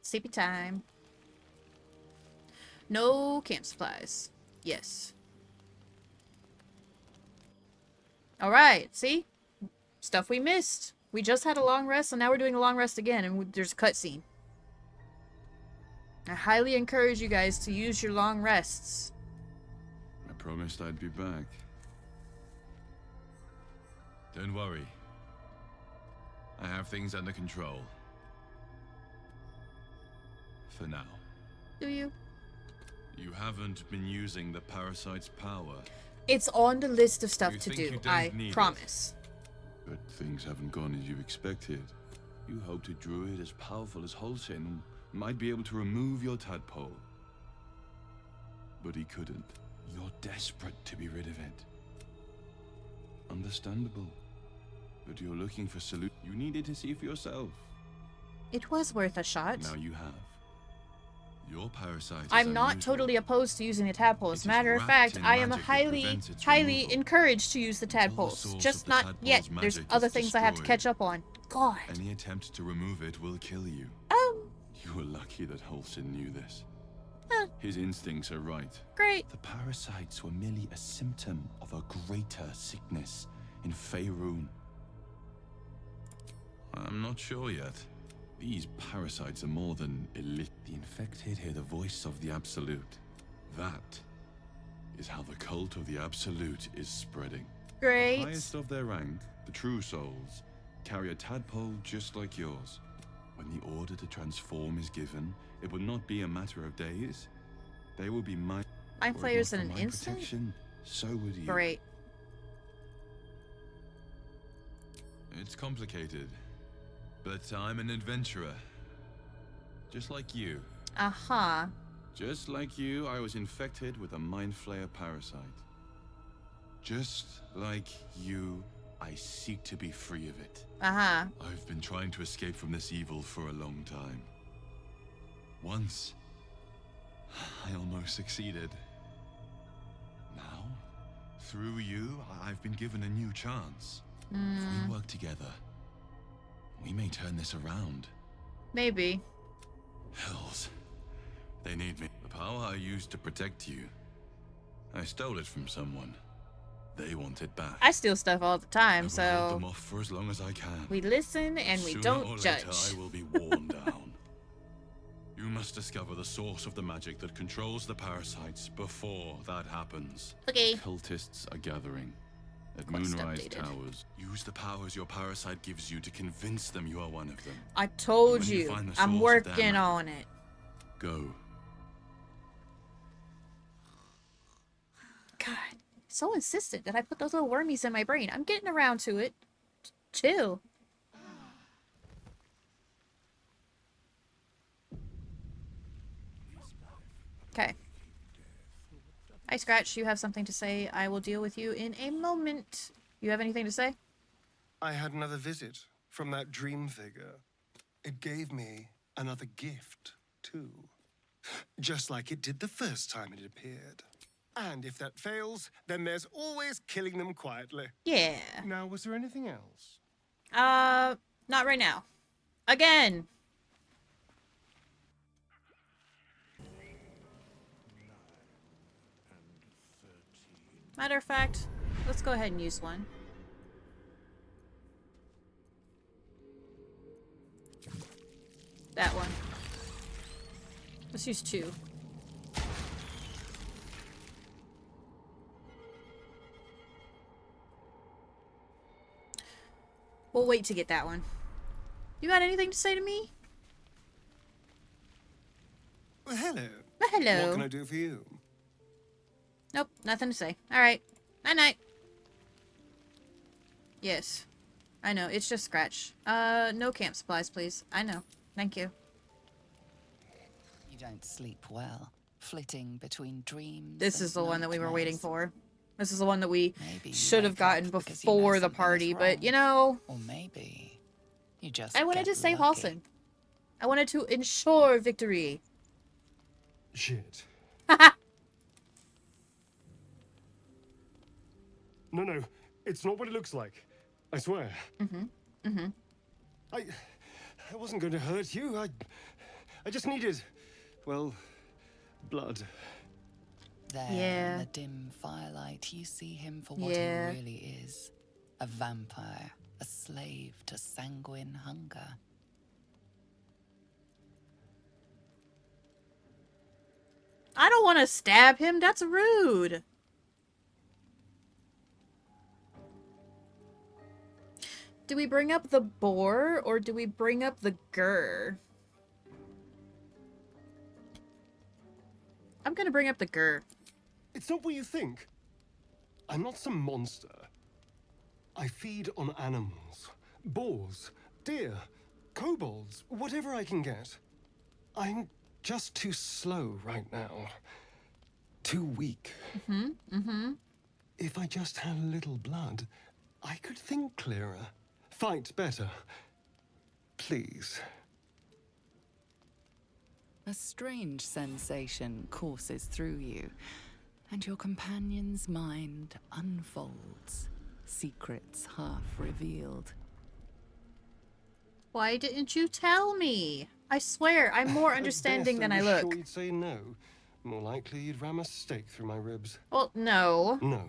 Sleepy time. No camp supplies. Yes. Alright, see? Stuff we missed. We just had a long rest, and now we're doing a long rest again, and there's a cutscene. I highly encourage you guys to use your long rests. I promised I'd be back. Don't worry. I have things under control. For now. Do you? You haven't been using the parasite's power. It's on the list of stuff You to think do, you don't I need promise. But things haven't gone as you expected. You hoped a druid as powerful as Halsin might be able to remove your tadpole. But he couldn't. You're desperate to be rid of it. Understandable. But you're looking for solution. You needed to see for yourself. It was worth a shot. Now you have. Your parasite is I'm not unusual. totally opposed to using the tadpole. As a It is matter of wrapped fact, in I am magic that highly prevents its removal. encouraged to use the Until the tadpoles. source Just of the not tadpole's yet. There's magic other is things I have to destroyed. catch up on. God. Any attempt to remove it will kill you. You were lucky that Halsin knew this. His instincts are right. Great. The parasites were merely a symptom of a greater sickness in Faerun. I'm not sure yet. These parasites are more than elite. The infected hear the voice of the Absolute. That is how the cult of the Absolute is spreading. Great. The highest of their rank, the true souls, carry a tadpole just like yours. When the order to transform is given, it will not be a matter of days. They will be my Mind flayers in an instant? protection, so would you. Great. It's complicated, but I'm an adventurer. Just like you. Uh-huh. Just like you, I was infected with a mind flayer parasite. Just like you, I seek to be free of it. Uh-huh. I've been trying to escape from this evil for a long time. Once, I almost succeeded. Now, through you, I've been given a new chance. If we work together, we may turn this around. Maybe. Hells. They need me. The power I used to protect you, I stole it from someone. They want it back. I steal stuff all the time, I will so hold them off for as long as I can. we listen and we Sooner don't or judge. later, I will be worn down. You must discover the source of the magic that controls the parasites before that happens. Okay. Cultists are gathering at Quest Moonrise updated. Towers. Use the powers your parasite gives you to convince them you are one of them. I told When you you. find the I'm source of their working magic, on it. Go. God, so insistent that I put those little wormies in my brain. I'm getting around to it. Chill. Okay. Hi, Scratch. You have something to say. I will deal with you in a moment. You have anything to say? I had another visit from that dream figure. It gave me another gift, too. Just like it did the first time it appeared. And if that fails, then there's always killing them quietly. Yeah. Now, was there anything else? Not right now. Again. Matter of fact, let's go ahead and use one. That one. Let's use 2. We'll wait to get that one. You got anything to say to me? Well, hello. Well, hello. What can I do for you? Nope, nothing to say. Alright. Night-night. Yes. I know, it's just Scratch. No camp supplies, please. I know. Thank you. You don't sleep well, flitting between dreams. This is the one that we were waiting nightmares. for. This is the one that we Maybe you should have wake gotten up because you know before the something is party, but wrong. you know... Or maybe you just I wanted get to save lucky. Halsin. I wanted to ensure victory. Shit. No, it's not what it looks like. I swear. I wasn't going to hurt you. I just needed, well, blood. There Yeah. in the dim firelight, you see him for what Yeah. he really is. A vampire, a slave to sanguine hunger. I don't want to stab him. That's rude. Do we bring up the boar or do we bring up the gur? I'm gonna bring up the gur. It's not what you think. I'm not some monster. I feed on animals. Boars, deer, kobolds, whatever I can get. I'm just too slow right now. Too weak. If I just had a little blood, I could think clearer. Fight better. Please. A strange sensation courses through you, and your companion's mind unfolds, secrets half revealed. Why didn't you tell me? I swear, I'm more understanding than I look. Sure you'd say no. More likely you'd ram a stake through my ribs. Well, no. No.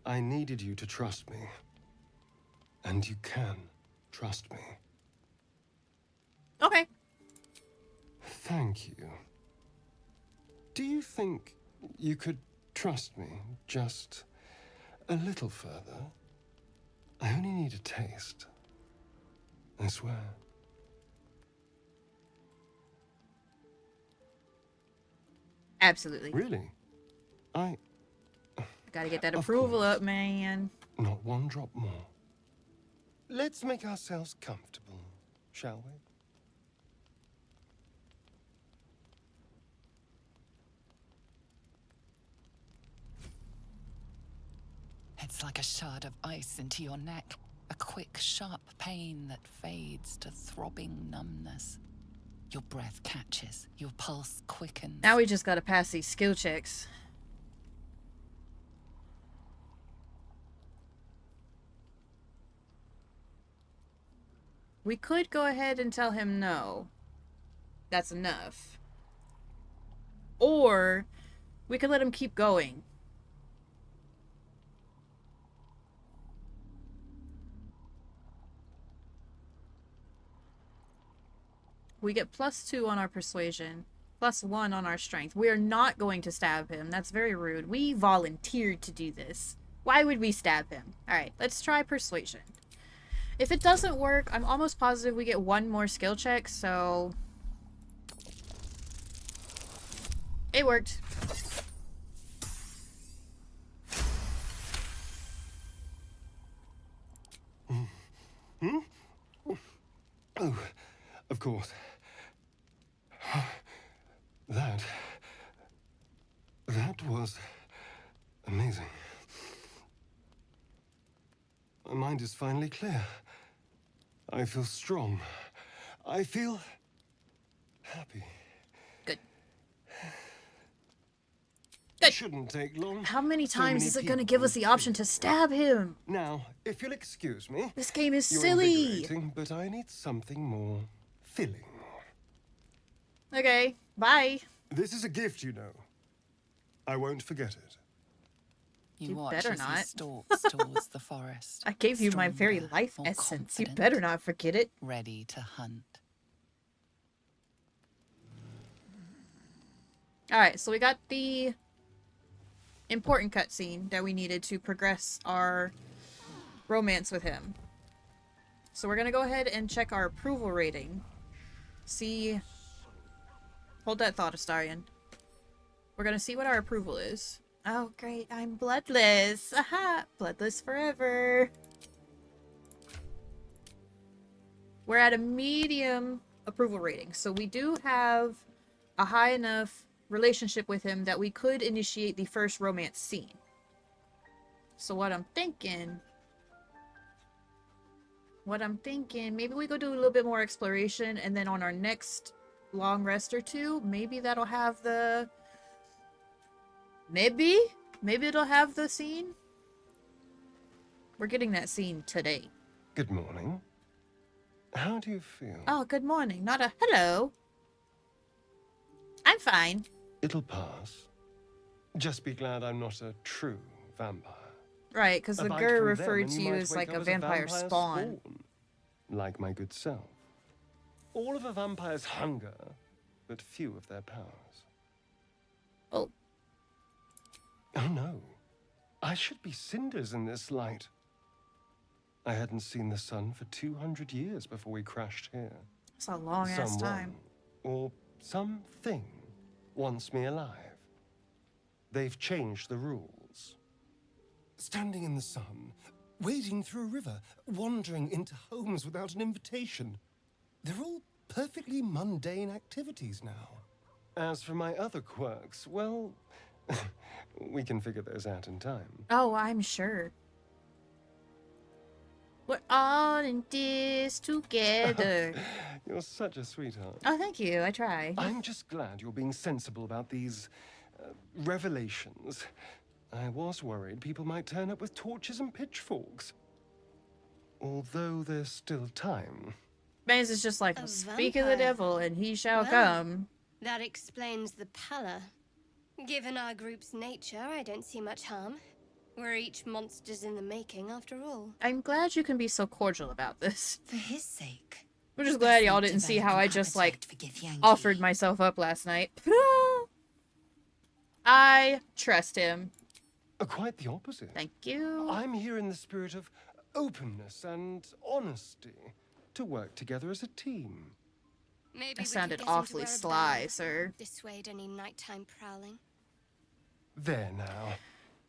I needed you to trust me. And you can trust me. Okay. Thank you. Do you think you could trust me just a little further? I only need a taste. I swear. Absolutely. Really? I Gotta get that Of approval course. up, man. Not one drop more. Let's make ourselves comfortable, shall we? It's like a shard of ice into your neck, a quick, sharp pain that fades to throbbing numbness. Your breath catches, your pulse quickens. Now we just gotta pass these skill checks. We could go ahead and tell him no. That's enough. Or we could let him keep going. We get +2 on our persuasion, +1 on our strength. We are not going to stab him. That's very rude. We volunteered to do this. Why would we stab him? Alright, let's try persuasion. If it doesn't work, I'm almost positive we get 1 more skill check, so... It worked. Oh, of course. That was amazing. My mind is finally clear. I feel strong. I feel happy. Good. It shouldn't take long. How many So times many is it gonna people give us the option to stab him? Now, if you'll excuse me. This game is you're silly. invigorating, but I need something more filling. Okay, bye. This is a gift, you know. I won't forget it. You You watch better as he not. stalks towards the forest. I gave you my very stronger, life more essence. You confident, better not forget it. ready to hunt. Alright, so we got the important cutscene that we needed to progress our romance with him. So we're gonna go ahead and check our approval rating. See... Hold that thought, Astarion. We're gonna see what our approval is. Oh, great, I'm bloodless! Aha! Bloodless forever! We're at a medium approval rating, so we do have a high enough relationship with him that we could initiate the first romance scene. So what I'm thinking, maybe we go do a little bit more exploration, and then on our next long rest or two, maybe that'll have the... Maybe it'll have the scene? We're getting that scene today. Good morning. How do you feel? Oh, good morning. Not a hello. I'm fine. It'll pass. Just be glad I'm not a true vampire. Right, because the A bite girl from referred them, to and you might as wake like a up vampire spawn. Like my good self. All of a vampire's hunger, but few of their powers. Oh. Oh no. I should be cinders in this light. I hadn't seen the sun for 200 years before we crashed here. It's a long-ass time. Or something wants me alive. They've changed the rules. Standing in the sun, wading through a river, wandering into homes without an invitation. They're all perfectly mundane activities now. As for my other quirks, well, we can figure those out in time. Oh, I'm sure. We're all in this together. You're such a sweetheart. Oh, thank you. I try. I'm just glad you're being sensible about these revelations. I was worried people might turn up with torches and pitchforks. Although there's still time. Maze is just like, A speak of the vampire. devil and he shall Well, come. That explains the pallor. Given our group's nature, I don't see much harm. We're each monsters in the making, after all. I'm glad you can be so cordial about this. For his sake. I'm just glad y'all didn't see how I just, like, offered myself up last night. I trust him. Quite the opposite. Thank you. I'm here in the spirit of openness and honesty to work together as a team. Maybe That we sounded could get him to awfully wear a sly, bell. sir. Dissuade any nighttime prowling. There now.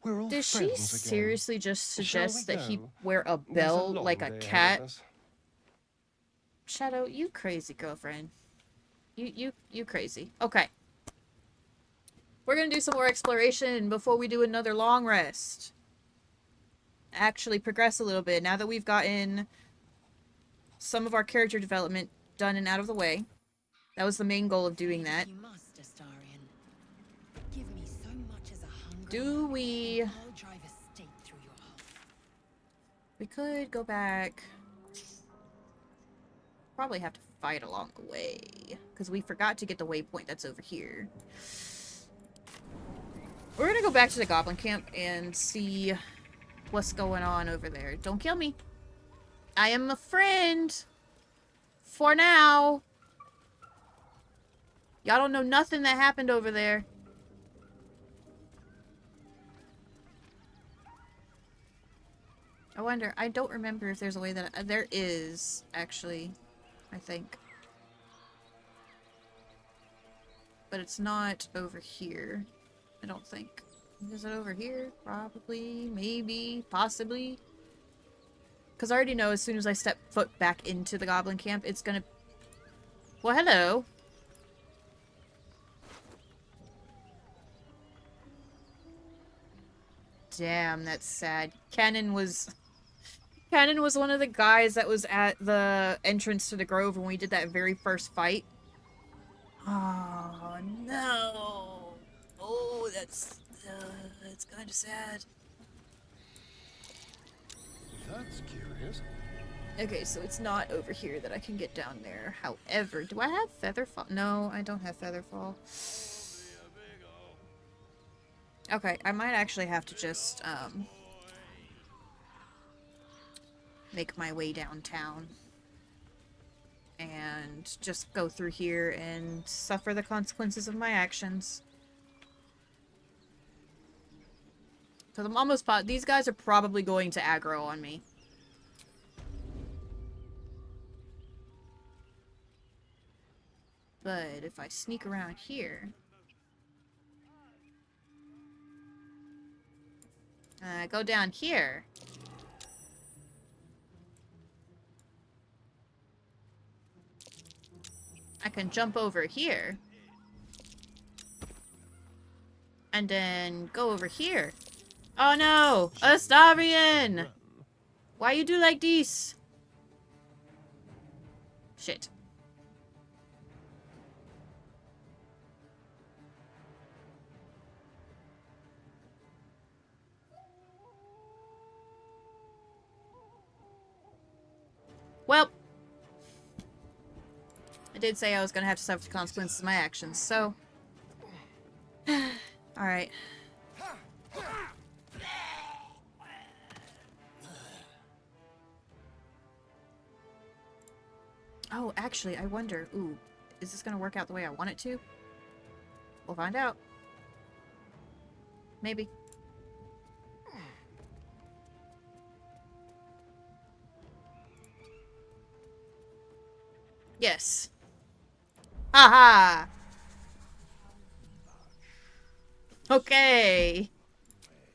We're all Did she friends again. seriously just Shall suggest we that he go? wear a There's bell long like a day ahead of cat? us. Shadow, you crazy girlfriend. You crazy. Okay. We're gonna do some more exploration before we do another long rest. Actually progress a little bit now that we've gotten some of our character development done and out of the way. That was the main goal of doing that. You must, Astarion. Give me so much as a hunger. Do we... I'll drive a stake through your heart. We could go back... Probably have to fight along the way. Because we forgot to get the waypoint that's over here. We're gonna go back to the goblin camp and see what's going on over there. Don't kill me. I am a friend. For now. Y'all don't know nothing that happened over there. I wonder, I don't remember if there's a way that... there is, actually, I think. But it's not over here, I don't think. Is it over here? Probably, maybe, possibly. Because I already know as soon as I step foot back into the goblin camp, it's gonna... Well, hello. Damn, that's sad. Cannon was one of the guys that was at the entrance to the grove when we did that very first fight. Oh, no. Oh, that's kind of sad. That's curious. Okay, so it's not over here that I can get down there. However, do I have Featherfall? No, I don't have Featherfall. Okay, I might actually have to just, make my way downtown. And just go through here and suffer the consequences of my actions. Because I'm almost positive these guys are probably going to aggro on me. But if I sneak around here... go down here. I can jump over here. And then go over here. Oh no! Astarion! Why you do like this? Shit. Well, I did say I was gonna have to suffer the consequences of my actions, so... Alright. Oh, actually, I wonder... Ooh, is this gonna work out the way I want it to? We'll find out. Maybe. Yes. Haha! Okay.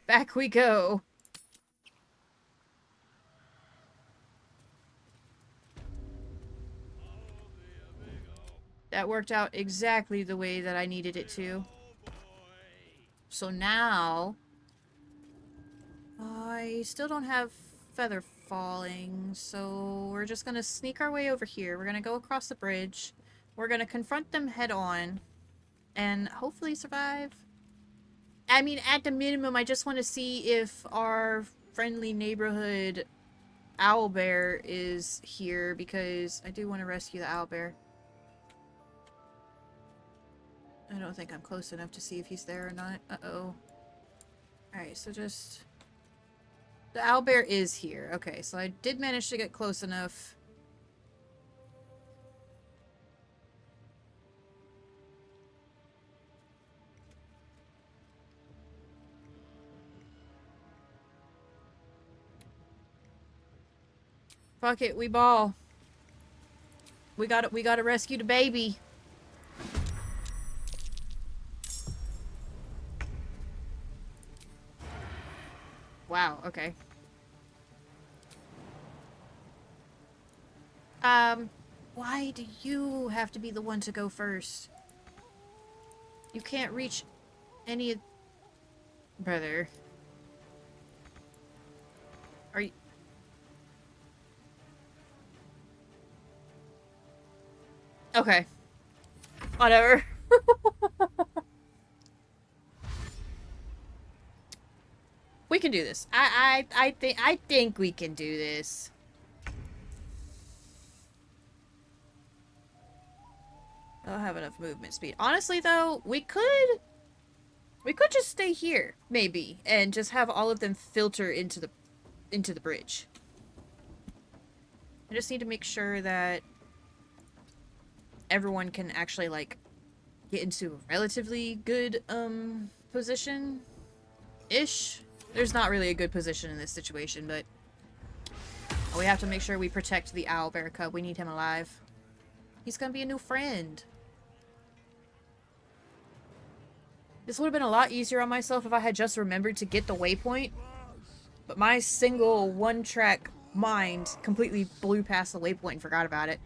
Back we go. That worked out exactly the way that I needed it to. So now... I still don't have feather falling, so we're just gonna sneak our way over here. We're gonna go across the bridge. We're gonna confront them head on. And hopefully survive. I mean, at the minimum, I just want to see if our friendly neighborhood owlbear is here, because I do want to rescue the owlbear. I don't think I'm close enough to see if he's there or not. Uh-oh. Alright, so just... The owlbear is here. Okay, so I did manage to get close enough. Fuck it, we ball. We gotta rescue the baby. Wow, okay. Why do you have to be the one to go first? You can't reach any of... Brother. Are you... Okay. Whatever. We can do this. I think we can do this. I don't have enough movement speed. Honestly, though, we could just stay here, maybe, and just have all of them filter into the bridge. I just need to make sure that everyone can actually, like, get into a relatively good, position-ish. There's not really a good position in this situation, but we have to make sure we protect the owlbear cub. We need him alive. He's gonna be a new friend. This would have been a lot easier on myself if I had just remembered to get the waypoint. But my single one-track mind completely blew past the waypoint and forgot about it.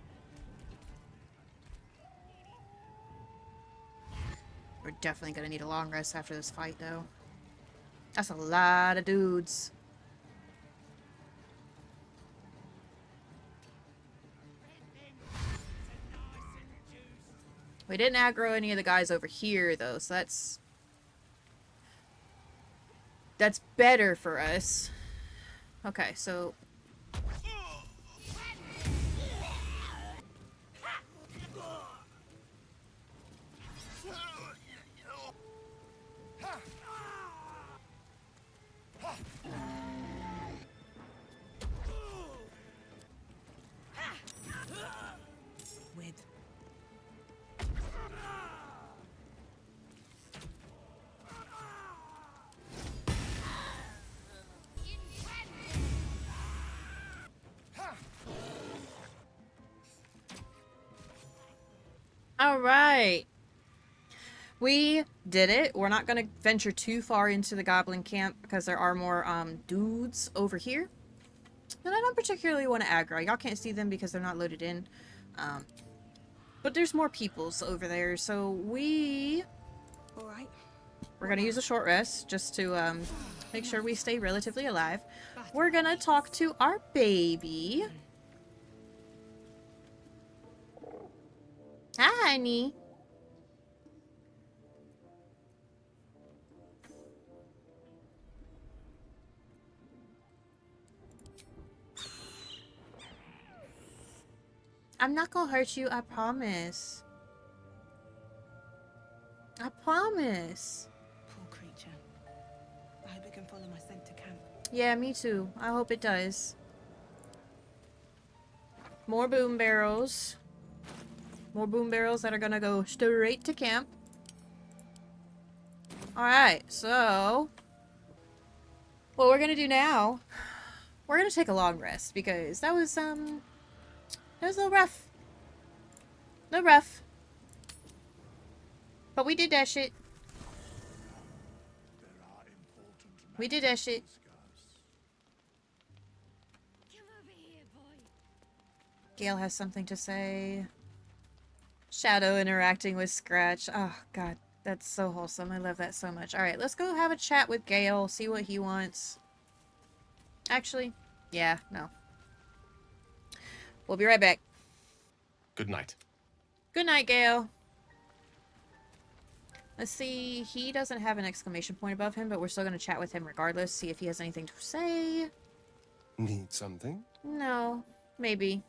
We're definitely gonna need a long rest after this fight, though. That's a lot of dudes. We didn't aggro any of the guys over here, though, so that's better for us. Okay, so... All right. We did it. We're not going to venture too far into the goblin camp because there are more dudes over here. And I don't particularly want to aggro. Y'all can't see them because they're not loaded in. But there's more peoples over there. So we're going to use a short rest just to make sure we stay relatively alive. We're going to talk to our baby. Hi, honey. I'm not gonna hurt you, I promise. I promise. Poor creature. I hope it can follow my scent to camp. Yeah, me too. I hope it does. More boom barrels. More boom barrels that are gonna go straight to camp. Alright, so what we're gonna do now, we're gonna take a long rest because that was a little rough. A little rough. But we did that shit. We did that shit. Gale has something to say. Shadow interacting with Scratch. Oh, God. That's so wholesome. I love that so much. Alright, let's go have a chat with Gale. See what he wants. Actually, yeah, no. We'll be right back. Good night. Good night, Gale. Let's see. He doesn't have an exclamation point above him, but we're still going to chat with him regardless. See if he has anything to say. Need something? No. Maybe.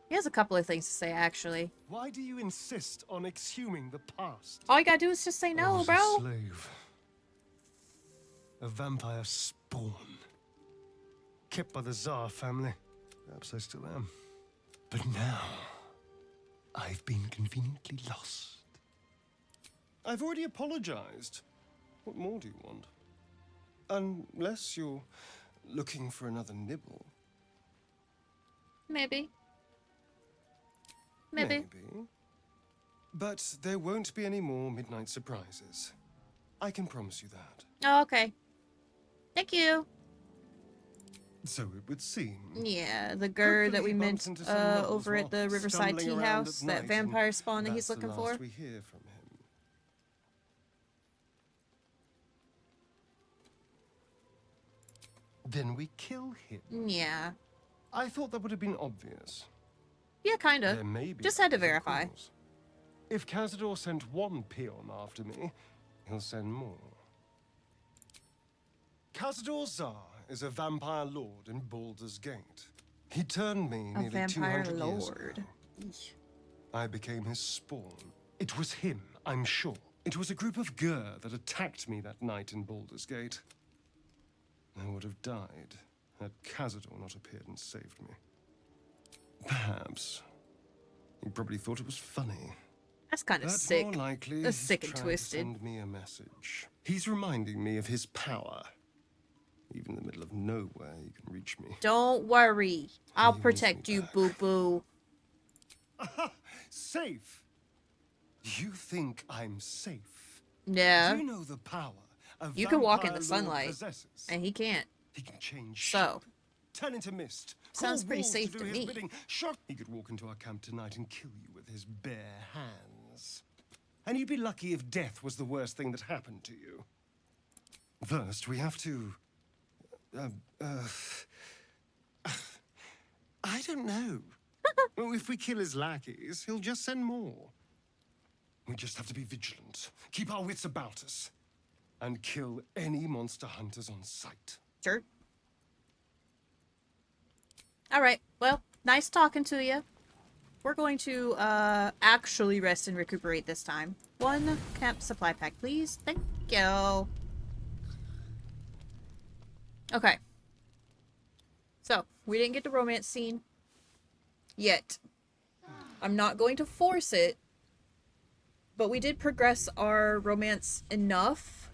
He has a couple of things to say, actually. Why do you insist on exhuming the past? All you gotta do is just say no, I was bro. a slave. A vampire spawn. Kept by the Tsar family. Perhaps I still am. But now, I've been conveniently lost. I've already apologized. What more do you want? Unless you're looking for another nibble. Maybe. Maybe. But there won't be any more midnight surprises. I can promise you that. Oh, okay. Thank you. So it would seem. Yeah, the girl that we met over at the Riverside Tea stumbling House, around at that night, vampire spawn that and he's that's the looking last for. we hear from him. Then we kill him. Yeah. I thought that would have been obvious. Yeah, kinda. There may be Just had to others, of verify. course. If Cazador sent one peon after me, he'll send more. Cazador Tsar is a vampire lord in Baldur's Gate. He turned me A nearly vampire 200 years lord. ago. I became his spawn. It was him, I'm sure. It was a group of Gur that attacked me that night in Baldur's Gate. I would have died had Cazador not appeared and saved me. Perhaps. He probably thought it was funny. That's kind of But sick. more likely, That's he's sick and trying twisted. to send me a message. He's reminding me of his power. Even in the middle of nowhere, you can reach me. Don't worry. I'll He wants protect me you, back. boo-boo. Safe? You think I'm safe? Yeah. Do you know the power a You can walk in vampire the lord sunlight, possesses? and he can't. He can change So. shape, turn into mist. Sounds cause pretty wolves safe to to do his me. bidding. Shock. He could walk into our camp tonight and kill you with his bare hands. And you'd be lucky if death was the worst thing that happened to you. First, we have to... I don't know. Well, if we kill his lackeys, he'll just send more. We just have to be vigilant, keep our wits about us, and kill any monster hunters on sight. Sure. Alright, well, nice talking to you. We're going to actually rest and recuperate this time. 1 camp supply pack, please. Thank you. Okay. So, we didn't get the romance scene yet. I'm not going to force it, but we did progress our romance enough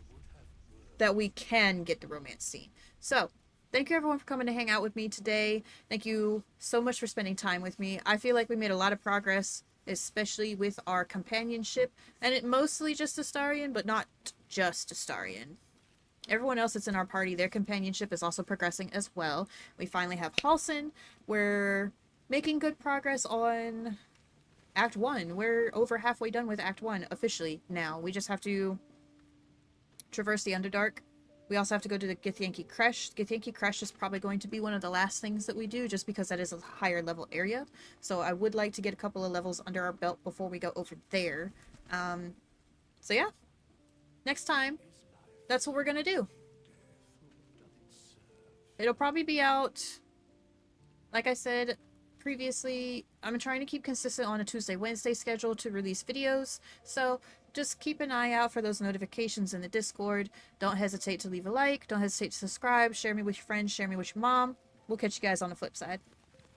that we can get the romance scene. So, thank you everyone for coming to hang out with me today. Thank you so much for spending time with me. I feel like we made a lot of progress, especially with our companionship, and it mostly just Astarion, but not just Astarion. Everyone else that's in our party, their companionship is also progressing as well. We finally have Halsin. We're making good progress on Act 1. We're over halfway done with Act 1 officially now. We just have to traverse the Underdark. We also have to go to the Githyanki Creche. Githyanki Creche is probably going to be one of the last things that we do, just because that is a higher level area. So I would like to get a couple of levels under our belt before we go over there. So yeah, next time, that's what we're gonna do. It'll probably be out, like I said previously, I'm trying to keep consistent on a Tuesday-Wednesday schedule to release videos, so just keep an eye out for those notifications in the Discord. Don't hesitate to leave a like, don't hesitate to subscribe, share me with your friends, share me with your mom. We'll catch you guys on the flip side.